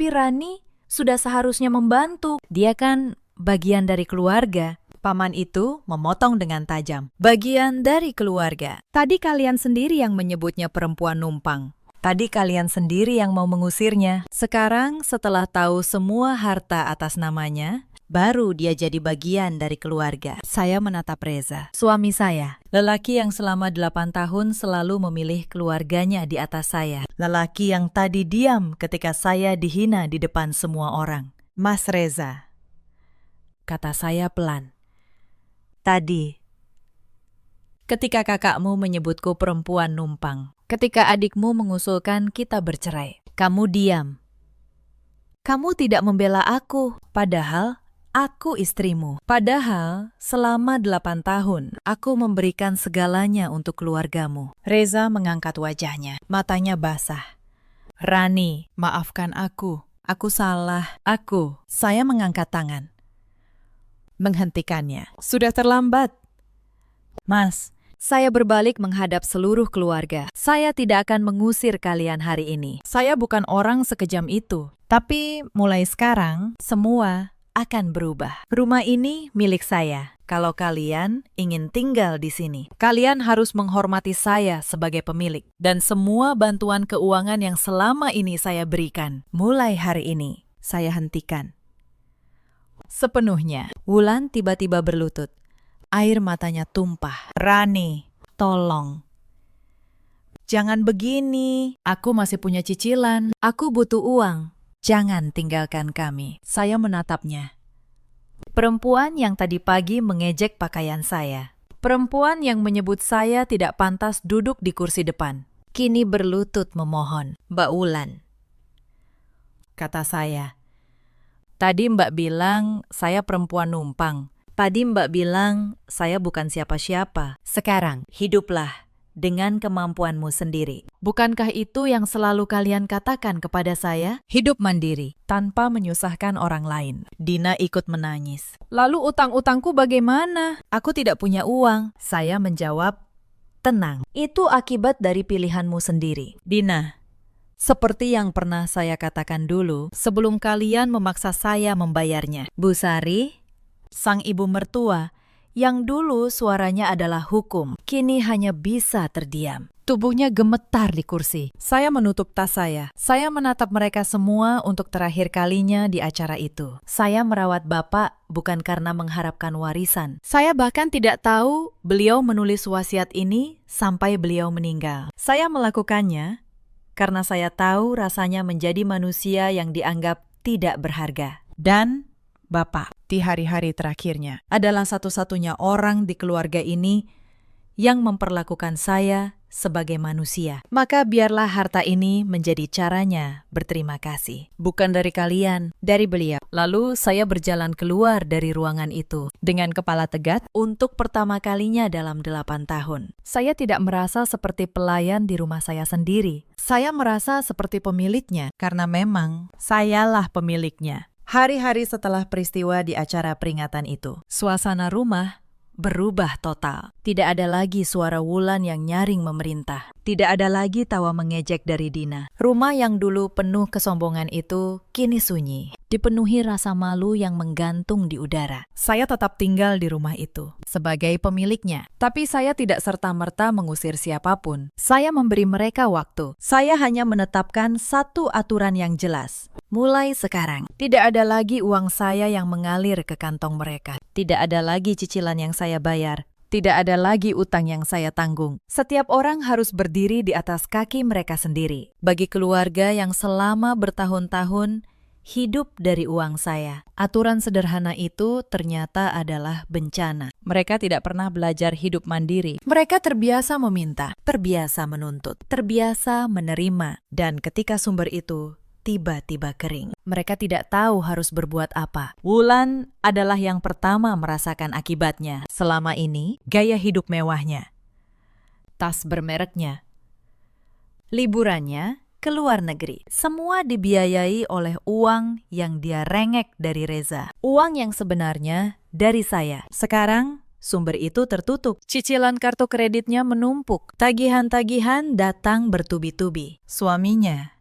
A: Rani sudah seharusnya membantu. Dia kan bagian dari keluarga. Paman itu memotong dengan tajam. "Bagian dari keluarga. Tadi kalian sendiri yang menyebutnya perempuan numpang. Tadi kalian sendiri yang mau mengusirnya. Sekarang setelah tahu semua harta atas namanya, baru dia jadi bagian dari keluarga." Saya menatap Reza, suami saya. Lelaki yang selama 8 tahun selalu memilih keluarganya di atas saya. Lelaki yang tadi diam ketika saya dihina di depan semua orang. "Mas Reza," kata saya pelan. "Tadi, ketika kakakmu menyebutku perempuan numpang, ketika adikmu mengusulkan kita bercerai, kamu diam. Kamu tidak membela aku, padahal aku istrimu. Padahal selama 8 tahun aku memberikan segalanya untuk keluargamu." Reza mengangkat wajahnya, matanya basah. "Rani, maafkan aku. Aku salah. Saya mengangkat tangan, menghentikannya. "Sudah terlambat." "Mas," saya berbalik menghadap seluruh keluarga. "Saya tidak akan mengusir kalian hari ini. Saya bukan orang sekejam itu. Tapi mulai sekarang, semua akan berubah. Rumah ini milik saya. Kalau kalian ingin tinggal di sini, kalian harus menghormati saya sebagai pemilik. Dan semua bantuan keuangan yang selama ini saya berikan, mulai hari ini, saya hentikan sepenuhnya." Wulan tiba-tiba berlutut. Air matanya tumpah. "Rani, tolong. Jangan begini. Aku masih punya cicilan. Aku butuh uang. Jangan tinggalkan kami." Saya menatapnya. Perempuan yang tadi pagi mengejek pakaian saya. Perempuan yang menyebut saya tidak pantas duduk di kursi depan. Kini berlutut memohon. "Mbak Wulan," kata saya. "Tadi Mbak bilang saya perempuan numpang. Tadi Mbak bilang saya bukan siapa-siapa. Sekarang, hiduplah dengan kemampuanmu sendiri. Bukankah itu yang selalu kalian katakan kepada saya? Hidup mandiri, tanpa menyusahkan orang lain." Dina ikut menangis. "Lalu utang-utangku bagaimana?" "Aku tidak punya uang." Saya menjawab, "Tenang, itu akibat dari pilihanmu sendiri." "Dina, seperti yang pernah saya katakan dulu, sebelum kalian memaksa saya membayarnya, Bu Sari, sang ibu mertua, yang dulu suaranya adalah hukum, kini hanya bisa terdiam." Tubuhnya gemetar di kursi. Saya menutup tas saya. Saya menatap mereka semua untuk terakhir kalinya di acara itu. Saya merawat Bapak bukan karena mengharapkan warisan. Saya bahkan tidak tahu beliau menulis wasiat ini sampai beliau meninggal. Saya melakukannya karena saya tahu rasanya menjadi manusia yang dianggap tidak berharga. Dan Bapak, di hari-hari terakhirnya, adalah satu-satunya orang di keluarga ini yang memperlakukan saya sebagai manusia. Maka biarlah harta ini menjadi caranya berterima kasih. Bukan dari kalian, dari beliau. Lalu saya berjalan keluar dari ruangan itu dengan kepala tegak untuk pertama kalinya dalam 8 tahun. Saya tidak merasa seperti pelayan di rumah saya sendiri. Saya merasa seperti pemiliknya karena memang sayalah pemiliknya. Hari-hari setelah peristiwa di acara peringatan itu, suasana rumah berubah total. Tidak ada lagi suara Wulan yang nyaring memerintah. Tidak ada lagi tawa mengejek dari Dina. Rumah yang dulu penuh kesombongan itu kini sunyi, dipenuhi rasa malu yang menggantung di udara. Saya tetap tinggal di rumah itu sebagai pemiliknya, tapi saya tidak serta-merta mengusir siapapun. Saya memberi mereka waktu. Saya hanya menetapkan satu aturan yang jelas. Mulai sekarang, tidak ada lagi uang saya yang mengalir ke kantong mereka. Tidak ada lagi cicilan yang saya bayar. Tidak ada lagi utang yang saya tanggung. Setiap orang harus berdiri di atas kaki mereka sendiri. Bagi keluarga yang selama bertahun-tahun hidup dari uang saya, aturan sederhana itu ternyata adalah bencana. Mereka tidak pernah belajar hidup mandiri. Mereka terbiasa meminta, terbiasa menuntut, terbiasa menerima. Dan ketika sumber itu tiba-tiba kering. Mereka tidak tahu harus berbuat apa. Wulan adalah yang pertama merasakan akibatnya. Selama ini, gaya hidup mewahnya, tas bermereknya, liburannya ke luar negeri, semua dibiayai oleh uang yang dia rengek dari Reza. Uang yang sebenarnya dari saya. Sekarang sumber itu tertutup. Cicilan kartu kreditnya menumpuk. Tagihan-tagihan datang bertubi-tubi. Suaminya,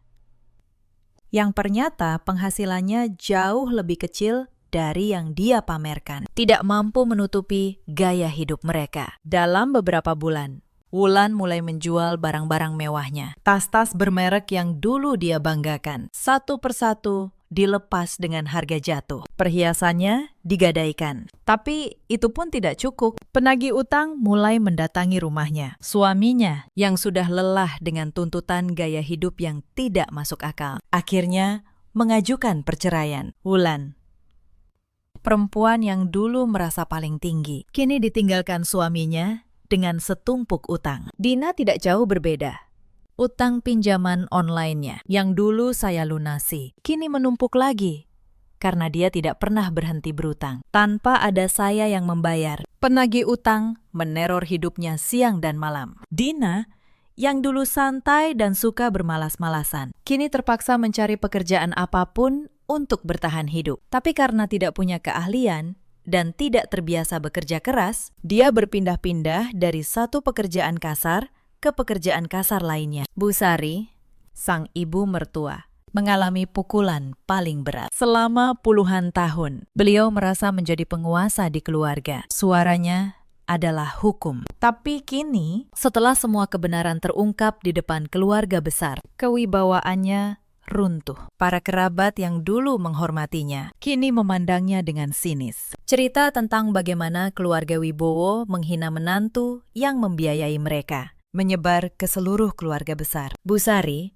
A: yang ternyata penghasilannya jauh lebih kecil dari yang dia pamerkan, tidak mampu menutupi gaya hidup mereka. Dalam beberapa bulan, Wulan mulai menjual barang-barang mewahnya. Tas-tas bermerek yang dulu dia banggakan, satu persatu dilepas dengan harga jatuh. Perhiasannya digadaikan. Tapi itu pun tidak cukup. Penagih utang mulai mendatangi rumahnya. Suaminya yang sudah lelah dengan tuntutan gaya hidup yang tidak masuk akal, akhirnya mengajukan perceraian. Wulan, perempuan yang dulu merasa paling tinggi, kini ditinggalkan suaminya dengan setumpuk utang. Dina tidak jauh berbeda. Utang pinjaman online-nya yang dulu saya lunasi, kini menumpuk lagi karena dia tidak pernah berhenti berutang. Tanpa ada saya yang membayar, penagih utang meneror hidupnya siang dan malam. Dina, yang dulu santai dan suka bermalas-malasan, kini terpaksa mencari pekerjaan apapun untuk bertahan hidup. Tapi karena tidak punya keahlian dan tidak terbiasa bekerja keras, dia berpindah-pindah dari satu pekerjaan kasar ke pekerjaan kasar lainnya. Bu Sari, sang ibu mertua, mengalami pukulan paling berat. Selama puluhan tahun, beliau merasa menjadi penguasa di keluarga. Suaranya adalah hukum. Tapi kini, setelah semua kebenaran terungkap di depan keluarga besar, kewibawaannya runtuh. Para kerabat yang dulu menghormatinya, kini memandangnya dengan sinis. Cerita tentang bagaimana keluarga Wibowo menghina menantu yang membiayai mereka, menyebar ke seluruh keluarga besar. Bu Sari,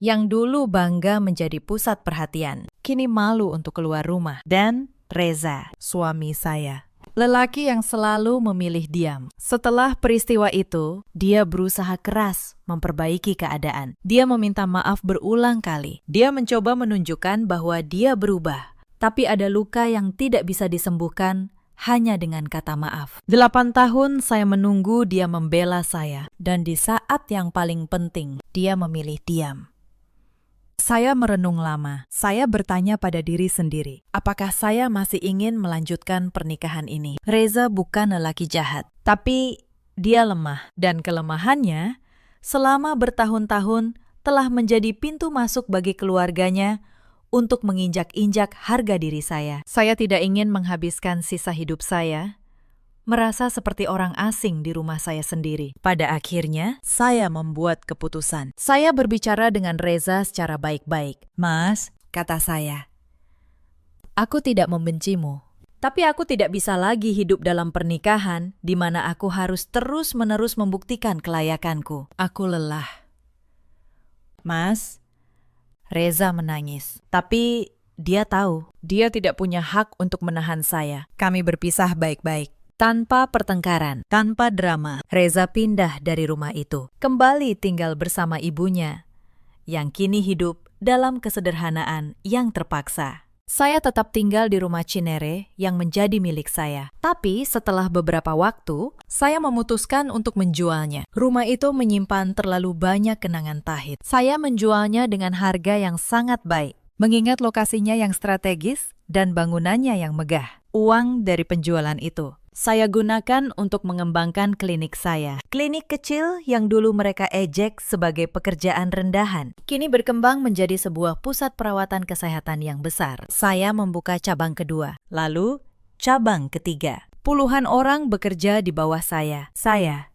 A: yang dulu bangga menjadi pusat perhatian, kini malu untuk keluar rumah. Dan Reza, suami saya, lelaki yang selalu memilih diam. Setelah peristiwa itu, dia berusaha keras memperbaiki keadaan. Dia meminta maaf berulang kali. Dia mencoba menunjukkan bahwa dia berubah. Tapi ada luka yang tidak bisa disembuhkan hanya dengan kata maaf. 8 tahun saya menunggu dia membela saya. Dan di saat yang paling penting, dia memilih diam. Saya merenung lama. Saya bertanya pada diri sendiri, apakah saya masih ingin melanjutkan pernikahan ini? Reza bukan lelaki jahat, tapi dia lemah. Dan kelemahannya selama bertahun-tahun telah menjadi pintu masuk bagi keluarganya untuk menginjak-injak harga diri saya. Saya tidak ingin menghabiskan sisa hidup saya merasa seperti orang asing di rumah saya sendiri. Pada akhirnya, saya membuat keputusan. Saya berbicara dengan Reza secara baik-baik. Mas, kata saya, aku tidak membencimu. Tapi aku tidak bisa lagi hidup dalam pernikahan di mana aku harus terus-menerus membuktikan kelayakanku. Aku lelah. Mas, Reza menangis. Tapi dia tahu, dia tidak punya hak untuk menahan saya. Kami berpisah baik-baik. Tanpa pertengkaran, tanpa drama, Reza pindah dari rumah itu. Kembali tinggal bersama ibunya, yang kini hidup dalam kesederhanaan yang terpaksa. Saya tetap tinggal di rumah Cinere yang menjadi milik saya. Tapi setelah beberapa waktu, saya memutuskan untuk menjualnya. Rumah itu menyimpan terlalu banyak kenangan pahit. Saya menjualnya dengan harga yang sangat baik, mengingat lokasinya yang strategis dan bangunannya yang megah. Uang dari penjualan itu saya gunakan untuk mengembangkan klinik saya. Klinik kecil yang dulu mereka ejek sebagai pekerjaan rendahan, kini berkembang menjadi sebuah pusat perawatan kesehatan yang besar. Saya membuka cabang kedua, lalu cabang ketiga. Puluhan orang bekerja di bawah saya. Saya,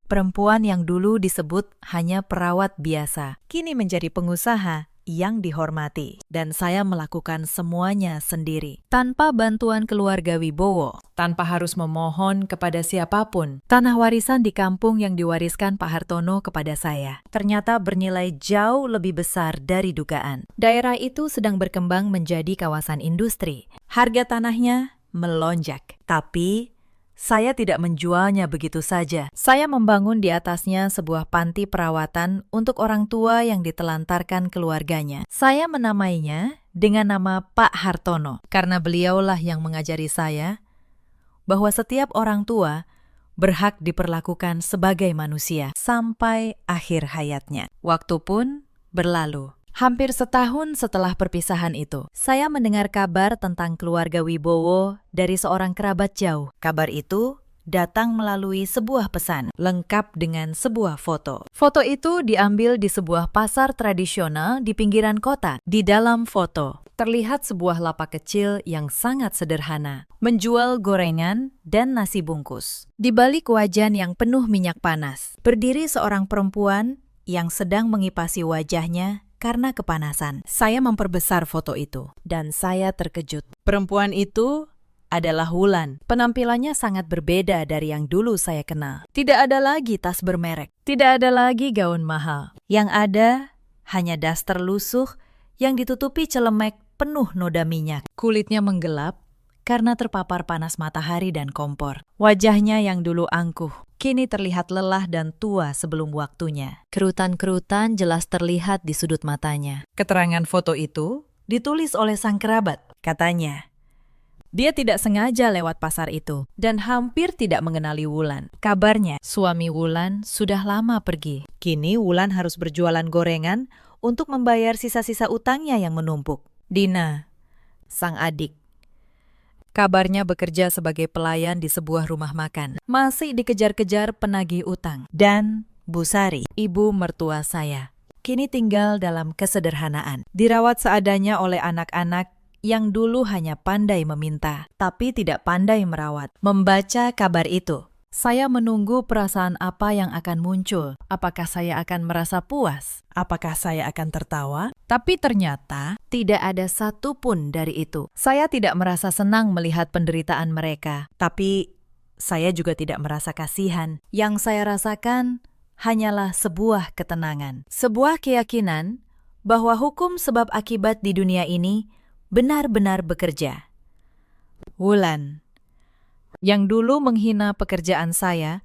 A: perempuan yang dulu disebut hanya perawat biasa, kini menjadi pengusaha yang dihormati. Dan saya melakukan semuanya sendiri, tanpa bantuan keluarga Wibowo, tanpa harus memohon kepada siapapun. Tanah warisan di kampung yang diwariskan Pak Hartono kepada saya ternyata bernilai jauh lebih besar dari dugaan. Daerah itu sedang berkembang menjadi kawasan industri. Harga tanahnya melonjak, tapi saya tidak menjualnya begitu saja. Saya membangun di atasnya sebuah panti perawatan untuk orang tua yang ditelantarkan keluarganya. Saya menamainya dengan nama Pak Hartono, karena beliaulah yang mengajari saya bahwa setiap orang tua berhak diperlakukan sebagai manusia sampai akhir hayatnya. Waktu pun berlalu. Hampir setahun setelah perpisahan itu, saya mendengar kabar tentang keluarga Wibowo dari seorang kerabat jauh. Kabar itu datang melalui sebuah pesan, lengkap dengan sebuah foto. Foto itu diambil di sebuah pasar tradisional di pinggiran kota. Di dalam foto, terlihat sebuah lapak kecil yang sangat sederhana, menjual gorengan dan nasi bungkus. Di balik wajan yang penuh minyak panas, berdiri seorang perempuan yang sedang mengipasi wajahnya karena kepanasan. Saya memperbesar foto itu, dan saya terkejut. Perempuan itu adalah Wulan. Penampilannya sangat berbeda dari yang dulu saya kenal. Tidak ada lagi tas bermerek, tidak ada lagi gaun mahal. Yang ada hanya daster lusuh yang ditutupi celemek penuh noda minyak. Kulitnya menggelap karena terpapar panas matahari dan kompor. Wajahnya yang dulu angkuh, kini terlihat lelah dan tua sebelum waktunya. Kerutan-kerutan jelas terlihat di sudut matanya. Keterangan foto itu ditulis oleh sang kerabat. Katanya, dia tidak sengaja lewat pasar itu dan hampir tidak mengenali Wulan. Kabarnya, suami Wulan sudah lama pergi. Kini Wulan harus berjualan gorengan untuk membayar sisa-sisa utangnya yang menumpuk. Dina, sang adik, kabarnya bekerja sebagai pelayan di sebuah rumah makan. Masih dikejar-kejar penagih utang. Dan Bu Sari, ibu mertua saya, kini tinggal dalam kesederhanaan. Dirawat seadanya oleh anak-anak yang dulu hanya pandai meminta, tapi tidak pandai merawat. Membaca kabar itu, saya menunggu perasaan apa yang akan muncul. Apakah saya akan merasa puas? Apakah saya akan tertawa? Tapi ternyata tidak ada satupun dari itu. Saya tidak merasa senang melihat penderitaan mereka, tapi saya juga tidak merasa kasihan. Yang saya rasakan hanyalah sebuah ketenangan, sebuah keyakinan bahwa hukum sebab akibat di dunia ini benar-benar bekerja. Wulan, yang dulu menghina pekerjaan saya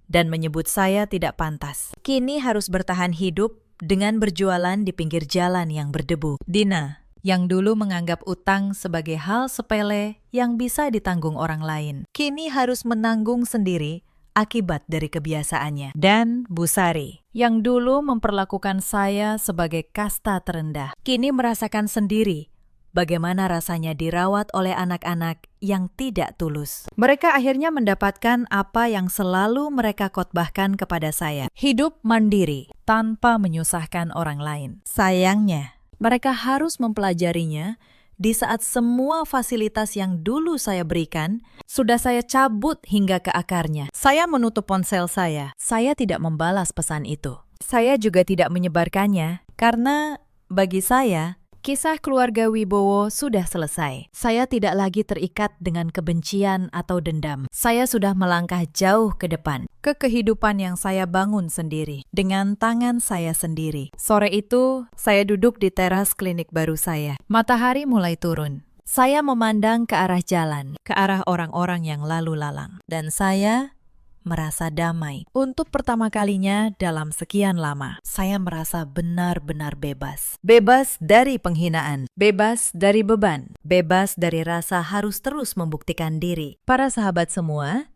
A: dan menyebut saya tidak pantas, kini harus bertahan hidup dengan berjualan di pinggir jalan yang berdebu. Dina, yang dulu menganggap utang sebagai hal sepele yang bisa ditanggung orang lain, kini harus menanggung sendiri akibat dari kebiasaannya. Dan Bu Sari, yang dulu memperlakukan saya sebagai kasta terendah, kini merasakan sendiri bagaimana rasanya dirawat oleh anak-anak yang tidak tulus. Mereka akhirnya mendapatkan apa yang selalu mereka khotbahkan kepada saya. Hidup mandiri, tanpa menyusahkan orang lain. Sayangnya, mereka harus mempelajarinya di saat semua fasilitas yang dulu saya berikan sudah saya cabut hingga ke akarnya. Saya menutup ponsel saya. Saya tidak membalas pesan itu. Saya juga tidak menyebarkannya, karena bagi saya, kisah keluarga Wibowo sudah selesai. Saya tidak lagi terikat dengan kebencian atau dendam. Saya sudah melangkah jauh ke depan, ke kehidupan yang saya bangun sendiri, dengan tangan saya sendiri. Sore itu, saya duduk di teras klinik baru saya. Matahari mulai turun. Saya memandang ke arah jalan, ke arah orang-orang yang lalu lalang. Dan saya merasa damai. Untuk pertama kalinya dalam sekian lama, saya merasa benar-benar bebas. Bebas dari penghinaan, bebas dari beban, bebas dari rasa harus terus membuktikan diri. Para sahabat semua,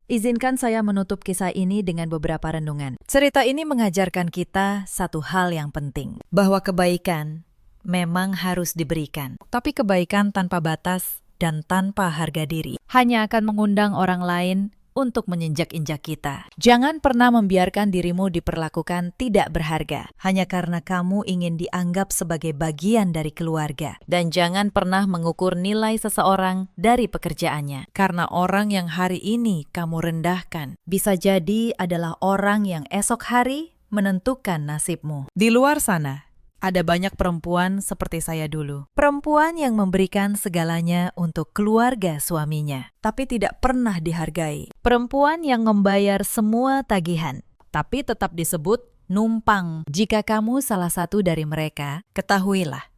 A: izinkan saya menutup kisah ini dengan beberapa renungan. Cerita ini mengajarkan kita satu hal yang penting, bahwa kebaikan memang harus diberikan. Tapi kebaikan tanpa batas dan tanpa harga diri hanya akan mengundang orang lain untuk menginjak-injak kita. Jangan pernah membiarkan dirimu diperlakukan tidak berharga hanya karena kamu ingin dianggap sebagai bagian dari keluarga. Dan jangan pernah mengukur nilai seseorang dari pekerjaannya, karena orang yang hari ini kamu rendahkan bisa jadi adalah orang yang esok hari menentukan nasibmu. Di luar sana, ada banyak perempuan seperti saya dulu. Perempuan yang memberikan segalanya untuk keluarga suaminya, tapi tidak pernah dihargai. Perempuan yang membayar semua tagihan, tapi tetap disebut numpang. Jika kamu salah satu dari mereka, ketahuilah,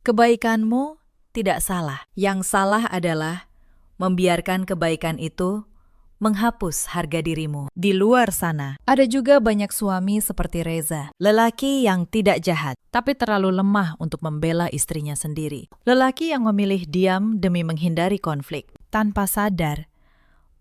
A: kebaikanmu tidak salah. Yang salah adalah membiarkan kebaikan itu menghapus harga dirimu. Di luar sana, ada juga banyak suami seperti Reza, lelaki yang tidak jahat, tapi terlalu lemah untuk membela istrinya sendiri. Lelaki yang memilih diam demi menghindari konflik, tanpa sadar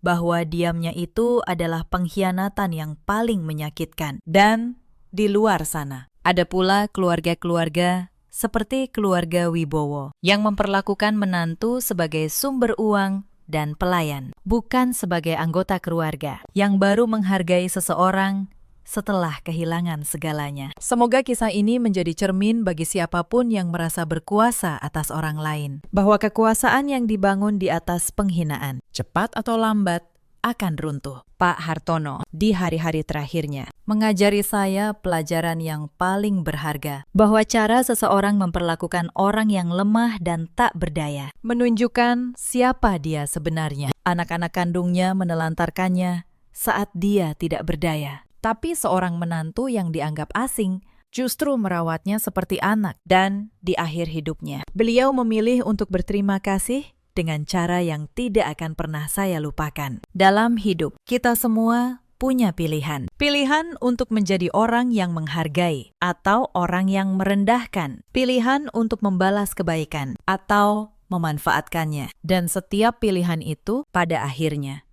A: bahwa diamnya itu adalah pengkhianatan yang paling menyakitkan. Dan di luar sana, ada pula keluarga-keluarga seperti keluarga Wibowo yang memperlakukan menantu sebagai sumber uang dan pelayan, bukan sebagai anggota keluarga yang baru menghargai seseorang setelah kehilangan segalanya. Semoga kisah ini menjadi cermin bagi siapapun yang merasa berkuasa atas orang lain, bahwa kekuasaan yang dibangun di atas penghinaan, cepat atau lambat, akan runtuh. Pak Hartono, di hari-hari terakhirnya, mengajari saya pelajaran yang paling berharga, bahwa cara seseorang memperlakukan orang yang lemah dan tak berdaya menunjukkan siapa dia sebenarnya. Anak-anak kandungnya menelantarkannya saat dia tidak berdaya. Tapi seorang menantu yang dianggap asing justru merawatnya seperti anak. Dan di akhir hidupnya, beliau memilih untuk berterima kasih dengan cara yang tidak akan pernah saya lupakan. Dalam hidup, kita semua punya pilihan. Pilihan untuk menjadi orang yang menghargai atau orang yang merendahkan. Pilihan untuk membalas kebaikan atau memanfaatkannya. Dan setiap pilihan itu pada akhirnya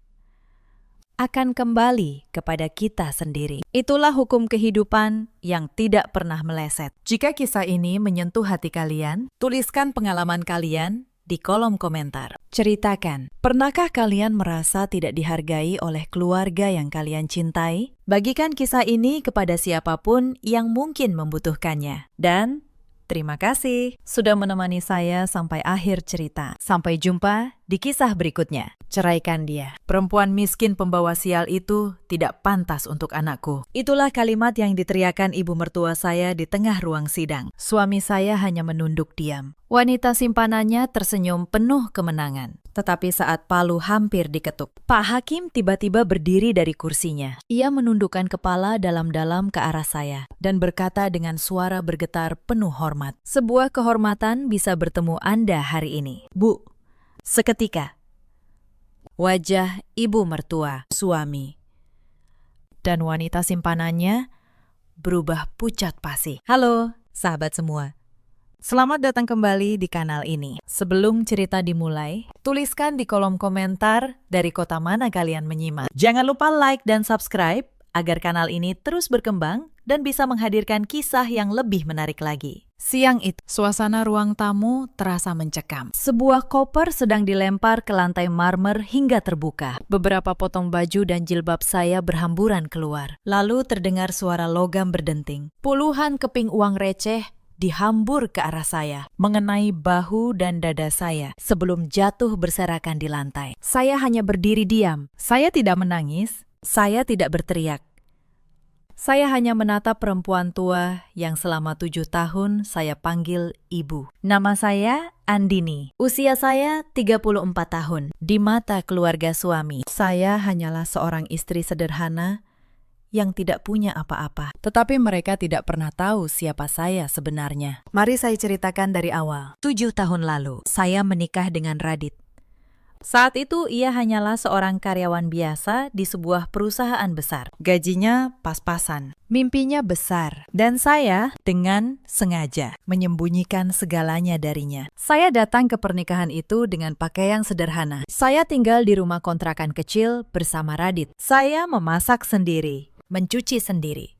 A: akan kembali kepada kita sendiri. Itulah hukum kehidupan yang tidak pernah meleset. Jika kisah ini menyentuh hati kalian, tuliskan pengalaman kalian di kolom komentar. Ceritakan, pernahkah kalian merasa tidak dihargai oleh keluarga yang kalian cintai? Bagikan kisah ini kepada siapapun yang mungkin membutuhkannya. Dan terima kasih sudah menemani saya sampai akhir cerita. Sampai jumpa di kisah berikutnya. Ceraikan dia. Perempuan miskin pembawa sial itu tidak pantas untuk anakku. Itulah kalimat yang diteriakan ibu mertua saya di tengah ruang sidang. Suami saya hanya menunduk diam. Wanita simpanannya tersenyum penuh kemenangan. Tetapi saat palu hampir diketuk, Pak Hakim tiba-tiba berdiri dari kursinya. Ia menundukkan kepala dalam-dalam ke arah saya dan berkata dengan suara bergetar penuh hormat, "Sebuah kehormatan bisa bertemu Anda hari ini, Bu." Seketika, wajah ibu mertua, suami, dan wanita simpanannya berubah pucat pasi. Halo, sahabat semua. Selamat datang kembali di kanal ini. Sebelum cerita dimulai, tuliskan di kolom komentar dari kota mana kalian menyimak. Jangan lupa like dan subscribe agar kanal ini terus berkembang dan bisa menghadirkan kisah yang lebih menarik lagi. Siang itu, suasana ruang tamu terasa mencekam. Sebuah koper sedang dilempar ke lantai marmer hingga terbuka. Beberapa potong baju dan jilbab saya berhamburan keluar. Lalu terdengar suara logam berdenting. Puluhan keping uang receh dihambur ke arah saya, mengenai bahu dan dada saya sebelum jatuh berserakan di lantai. Saya hanya berdiri diam. Saya tidak menangis, saya tidak berteriak. Saya hanya menatap perempuan tua yang selama 7 tahun saya panggil ibu. Nama saya Andini. Usia saya 34 tahun. Di mata keluarga suami, saya hanyalah seorang istri sederhana yang tidak punya apa-apa. Tetapi mereka tidak pernah tahu siapa saya sebenarnya. Mari saya ceritakan dari awal. 7 tahun lalu, saya menikah dengan Radit. Saat itu ia hanyalah seorang karyawan biasa di sebuah perusahaan besar. Gajinya pas-pasan, mimpinya besar, dan saya dengan sengaja menyembunyikan segalanya darinya. Saya datang ke pernikahan itu dengan pakaian sederhana. Saya tinggal di rumah kontrakan kecil bersama Radit. Saya memasak sendiri, mencuci sendiri,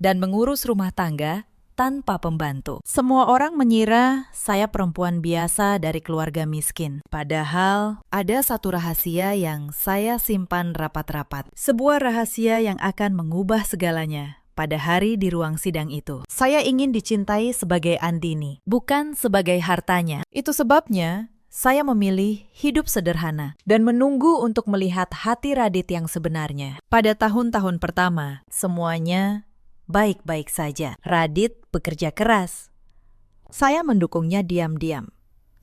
A: dan mengurus rumah tangga tanpa pembantu. Semua orang mengira saya perempuan biasa dari keluarga miskin. Padahal ada satu rahasia yang saya simpan rapat-rapat. Sebuah rahasia yang akan mengubah segalanya pada hari di ruang sidang itu. Saya ingin dicintai sebagai Andini, bukan sebagai hartanya. Itu sebabnya saya memilih hidup sederhana dan menunggu untuk melihat hati Radit yang sebenarnya. Pada tahun-tahun pertama, semuanya baik-baik saja. Radit bekerja keras. Saya mendukungnya diam-diam,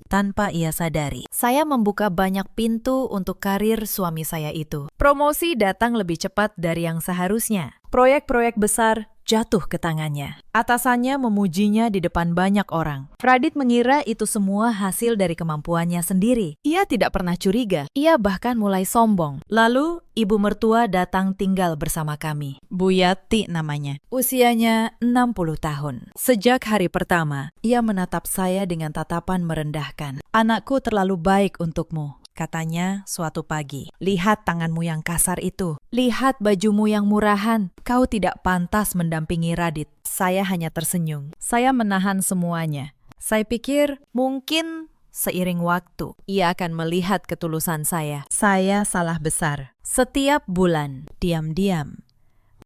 A: tanpa ia sadari. Saya membuka banyak pintu untuk karir suami saya itu. Promosi datang lebih cepat dari yang seharusnya. Proyek-proyek besar jatuh ke tangannya. Atasannya memujinya di depan banyak orang. Radit mengira itu semua hasil dari kemampuannya sendiri. Ia tidak pernah curiga. Ia bahkan mulai sombong. Lalu, ibu mertua datang tinggal bersama kami. Bu Yati namanya. Usianya 60 tahun. Sejak hari pertama, ia menatap saya dengan tatapan merendahkan. "Anakku terlalu baik untukmu," katanya suatu pagi. "Lihat tanganmu yang kasar itu. Lihat bajumu yang murahan. Kau tidak pantas mendampingi Radit." Saya hanya tersenyum. Saya menahan semuanya. Saya pikir mungkin seiring waktu ia akan melihat ketulusan saya. Saya salah besar. Setiap bulan, diam-diam,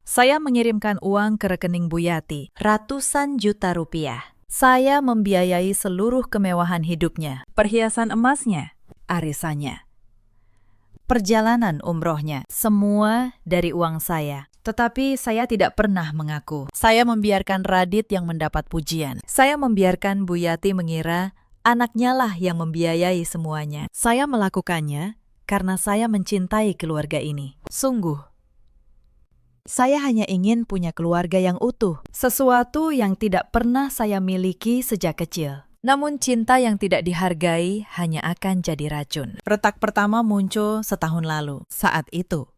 A: saya mengirimkan uang ke rekening Bu Yati, ratusan juta rupiah. Saya membiayai seluruh kemewahan hidupnya, perhiasan emasnya, arisannya, perjalanan umrohnya, semua dari uang saya. Tetapi saya tidak pernah mengaku. Saya membiarkan Radit yang mendapat pujian. Saya membiarkan Bu Yati mengira anaknya lah yang membiayai semuanya. Saya melakukannya karena saya mencintai keluarga ini. Sungguh, saya hanya ingin punya keluarga yang utuh, sesuatu yang tidak pernah saya miliki sejak kecil. Namun cinta yang tidak dihargai hanya akan jadi racun. Retak pertama muncul setahun lalu. Saat itu,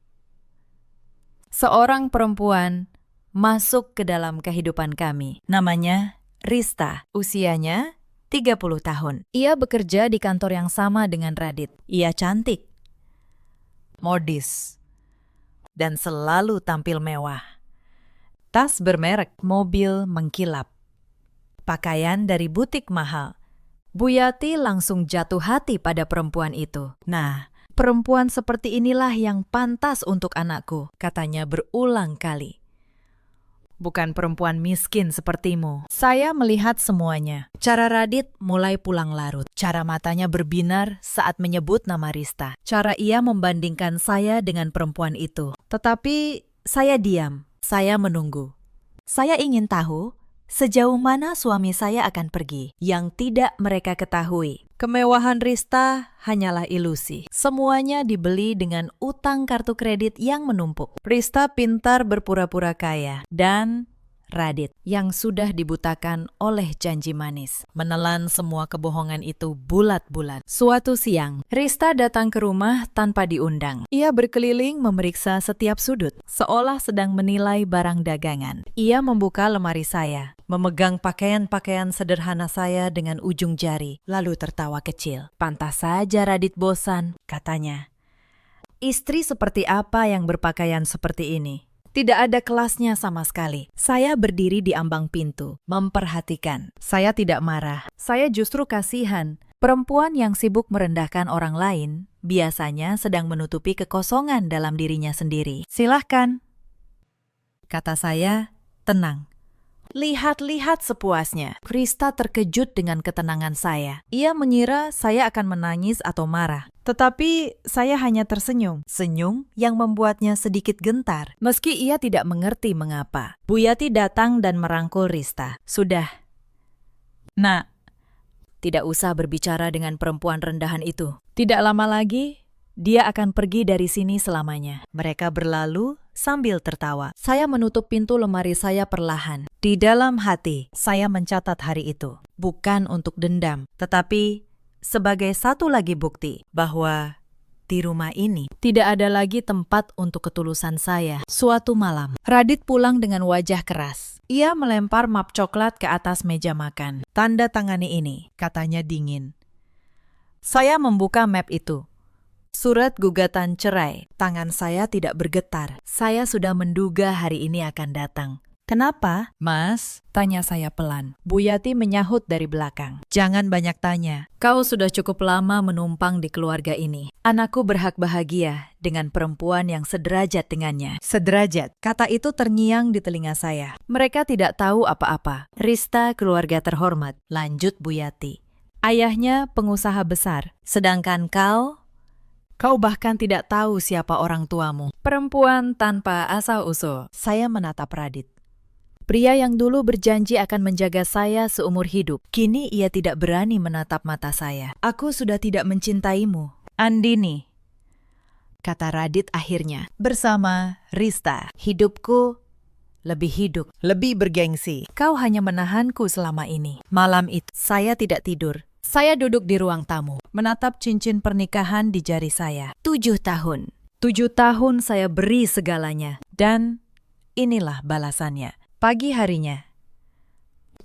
A: seorang perempuan masuk ke dalam kehidupan kami. Namanya Rista. Usianya 30 tahun. Ia bekerja di kantor yang sama dengan Radit. Ia cantik, modis, dan selalu tampil mewah. Tas bermerek, mobil mengkilap, pakaian dari butik mahal. Bu Yati langsung jatuh hati pada perempuan itu. "Nah, perempuan seperti inilah yang pantas untuk anakku," katanya berulang kali. "Bukan perempuan miskin sepertimu." Saya melihat semuanya. Cara Radit mulai pulang larut. Cara matanya berbinar saat menyebut nama Rista. Cara ia membandingkan saya dengan perempuan itu. Tetapi saya diam. Saya menunggu. Saya ingin tahu sejauh mana suami saya akan pergi. Yang tidak mereka ketahui, kemewahan Rista hanyalah ilusi. Semuanya dibeli dengan utang kartu kredit yang menumpuk. Rista pintar berpura-pura kaya. Dan Radit yang sudah dibutakan oleh janji manis, menelan semua kebohongan itu bulat-bulat. Suatu siang, Rista datang ke rumah tanpa diundang. Ia berkeliling memeriksa setiap sudut, seolah sedang menilai barang dagangan. Ia membuka lemari saya, memegang pakaian-pakaian sederhana saya dengan ujung jari, lalu tertawa kecil. "Pantas saja Radit bosan," katanya. "Istri seperti apa yang berpakaian seperti ini? Tidak ada kelasnya sama sekali." Saya berdiri di ambang pintu, memperhatikan. Saya tidak marah. Saya justru kasihan. Perempuan yang sibuk merendahkan orang lain biasanya sedang menutupi kekosongan dalam dirinya sendiri. "Silahkan," kata saya, tenang. "Lihat-lihat sepuasnya." Rista terkejut dengan ketenangan saya. Ia mengira saya akan menangis atau marah. Tetapi saya hanya tersenyum. Senyum yang membuatnya sedikit gentar. Meski ia tidak mengerti mengapa. Bu Yati datang dan merangkul Rista. "Sudah, Nak. Tidak usah berbicara dengan perempuan rendahan itu. Tidak lama lagi, dia akan pergi dari sini selamanya." Mereka berlalu sambil tertawa. Saya menutup pintu lemari saya perlahan. Di dalam hati, saya mencatat hari itu. Bukan untuk dendam, tetapi sebagai satu lagi bukti bahwa di rumah ini tidak ada lagi tempat untuk ketulusan saya. Suatu malam, Radit pulang dengan wajah keras. Ia melempar map coklat ke atas meja makan. "Tanda tangani ini," katanya dingin. Saya membuka map itu. Surat gugatan cerai. Tangan saya tidak bergetar. Saya sudah menduga hari ini akan datang. "Kenapa, Mas?" tanya saya pelan. Bu Yati menyahut dari belakang. "Jangan banyak tanya. Kau sudah cukup lama menumpang di keluarga ini. Anakku berhak bahagia dengan perempuan yang sederajat dengannya." Sederajat. Kata itu terngiang di telinga saya. "Mereka tidak tahu apa-apa. Rista keluarga terhormat," lanjut Bu Yati. "Ayahnya pengusaha besar. Sedangkan kau bahkan tidak tahu siapa orang tuamu. Perempuan tanpa asal-usul." Saya menatap Radit. Pria yang dulu berjanji akan menjaga saya seumur hidup. Kini ia tidak berani menatap mata saya. "Aku sudah tidak mencintaimu, Andini," kata Radit akhirnya. "Bersama Rista, hidupku lebih hidup,
B: lebih bergengsi.
A: kau hanya menahanku selama ini. Malam itu, saya tidak tidur. Saya duduk di ruang tamu, menatap cincin pernikahan di jari saya. 7 tahun. 7 tahun saya beri segalanya. Dan inilah balasannya. Pagi harinya,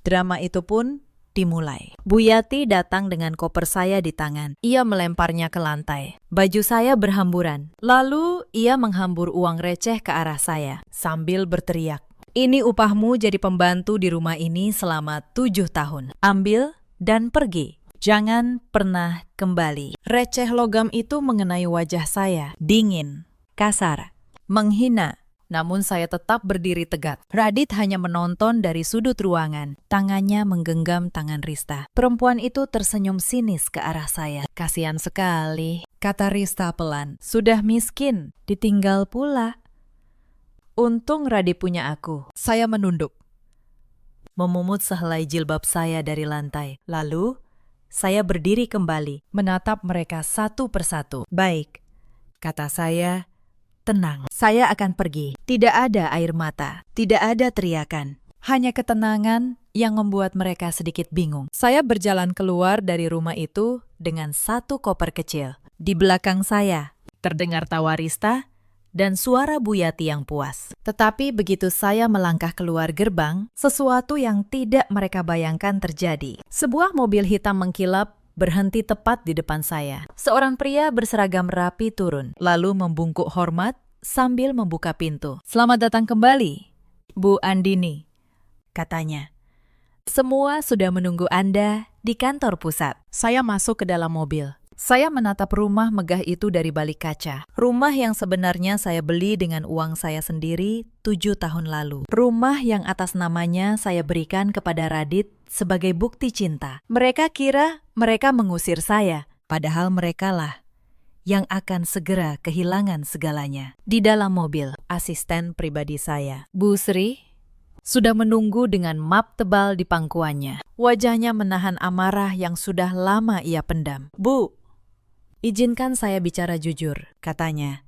A: drama itu pun dimulai. Bu Yati datang dengan koper saya di tangan. Ia melemparnya ke lantai. Baju saya berhamburan. Lalu ia menghambur uang receh ke arah saya sambil berteriak, "Ini upahmu jadi pembantu di rumah ini selama 7 tahun. Ambil dan pergi. Jangan pernah kembali." Receh logam itu mengenai wajah saya. Dingin, kasar, menghina. Namun saya tetap berdiri tegak. Radit hanya menonton dari sudut ruangan. Tangannya menggenggam tangan Rista. Perempuan itu tersenyum sinis ke arah saya. "Kasihan sekali," kata Rista pelan. "Sudah miskin, ditinggal pula. Untung Radit punya aku." Saya menunduk, memungut sehelai jilbab saya dari lantai. Lalu, saya berdiri kembali, menatap mereka satu persatu. "Baik," kata saya. "Tenang, saya akan pergi." Tidak ada air mata, tidak ada teriakan. Hanya ketenangan yang membuat mereka sedikit bingung. Saya berjalan keluar dari rumah itu dengan satu koper kecil. Di belakang saya, terdengar tawa Rista dan suara Bu Yati yang puas. Tetapi begitu saya melangkah keluar gerbang, sesuatu yang tidak mereka bayangkan terjadi. Sebuah mobil hitam mengkilap berhenti tepat di depan saya. Seorang pria berseragam rapi turun, lalu membungkuk hormat sambil membuka pintu. "Selamat datang kembali, Bu Andini," katanya. "Semua sudah menunggu Anda di kantor pusat." Saya masuk ke dalam mobil. Saya menatap rumah megah itu dari balik kaca. Rumah yang sebenarnya saya beli dengan uang saya sendiri 7 tahun lalu. Rumah yang atas namanya saya berikan kepada Radit sebagai bukti cinta. Mereka kira mereka mengusir saya, padahal merekalah yang akan segera kehilangan segalanya. Di dalam mobil, asisten pribadi saya, Bu Sri, sudah menunggu dengan map tebal di pangkuannya. Wajahnya menahan amarah yang sudah lama ia pendam. "Bu, izinkan saya bicara jujur," katanya.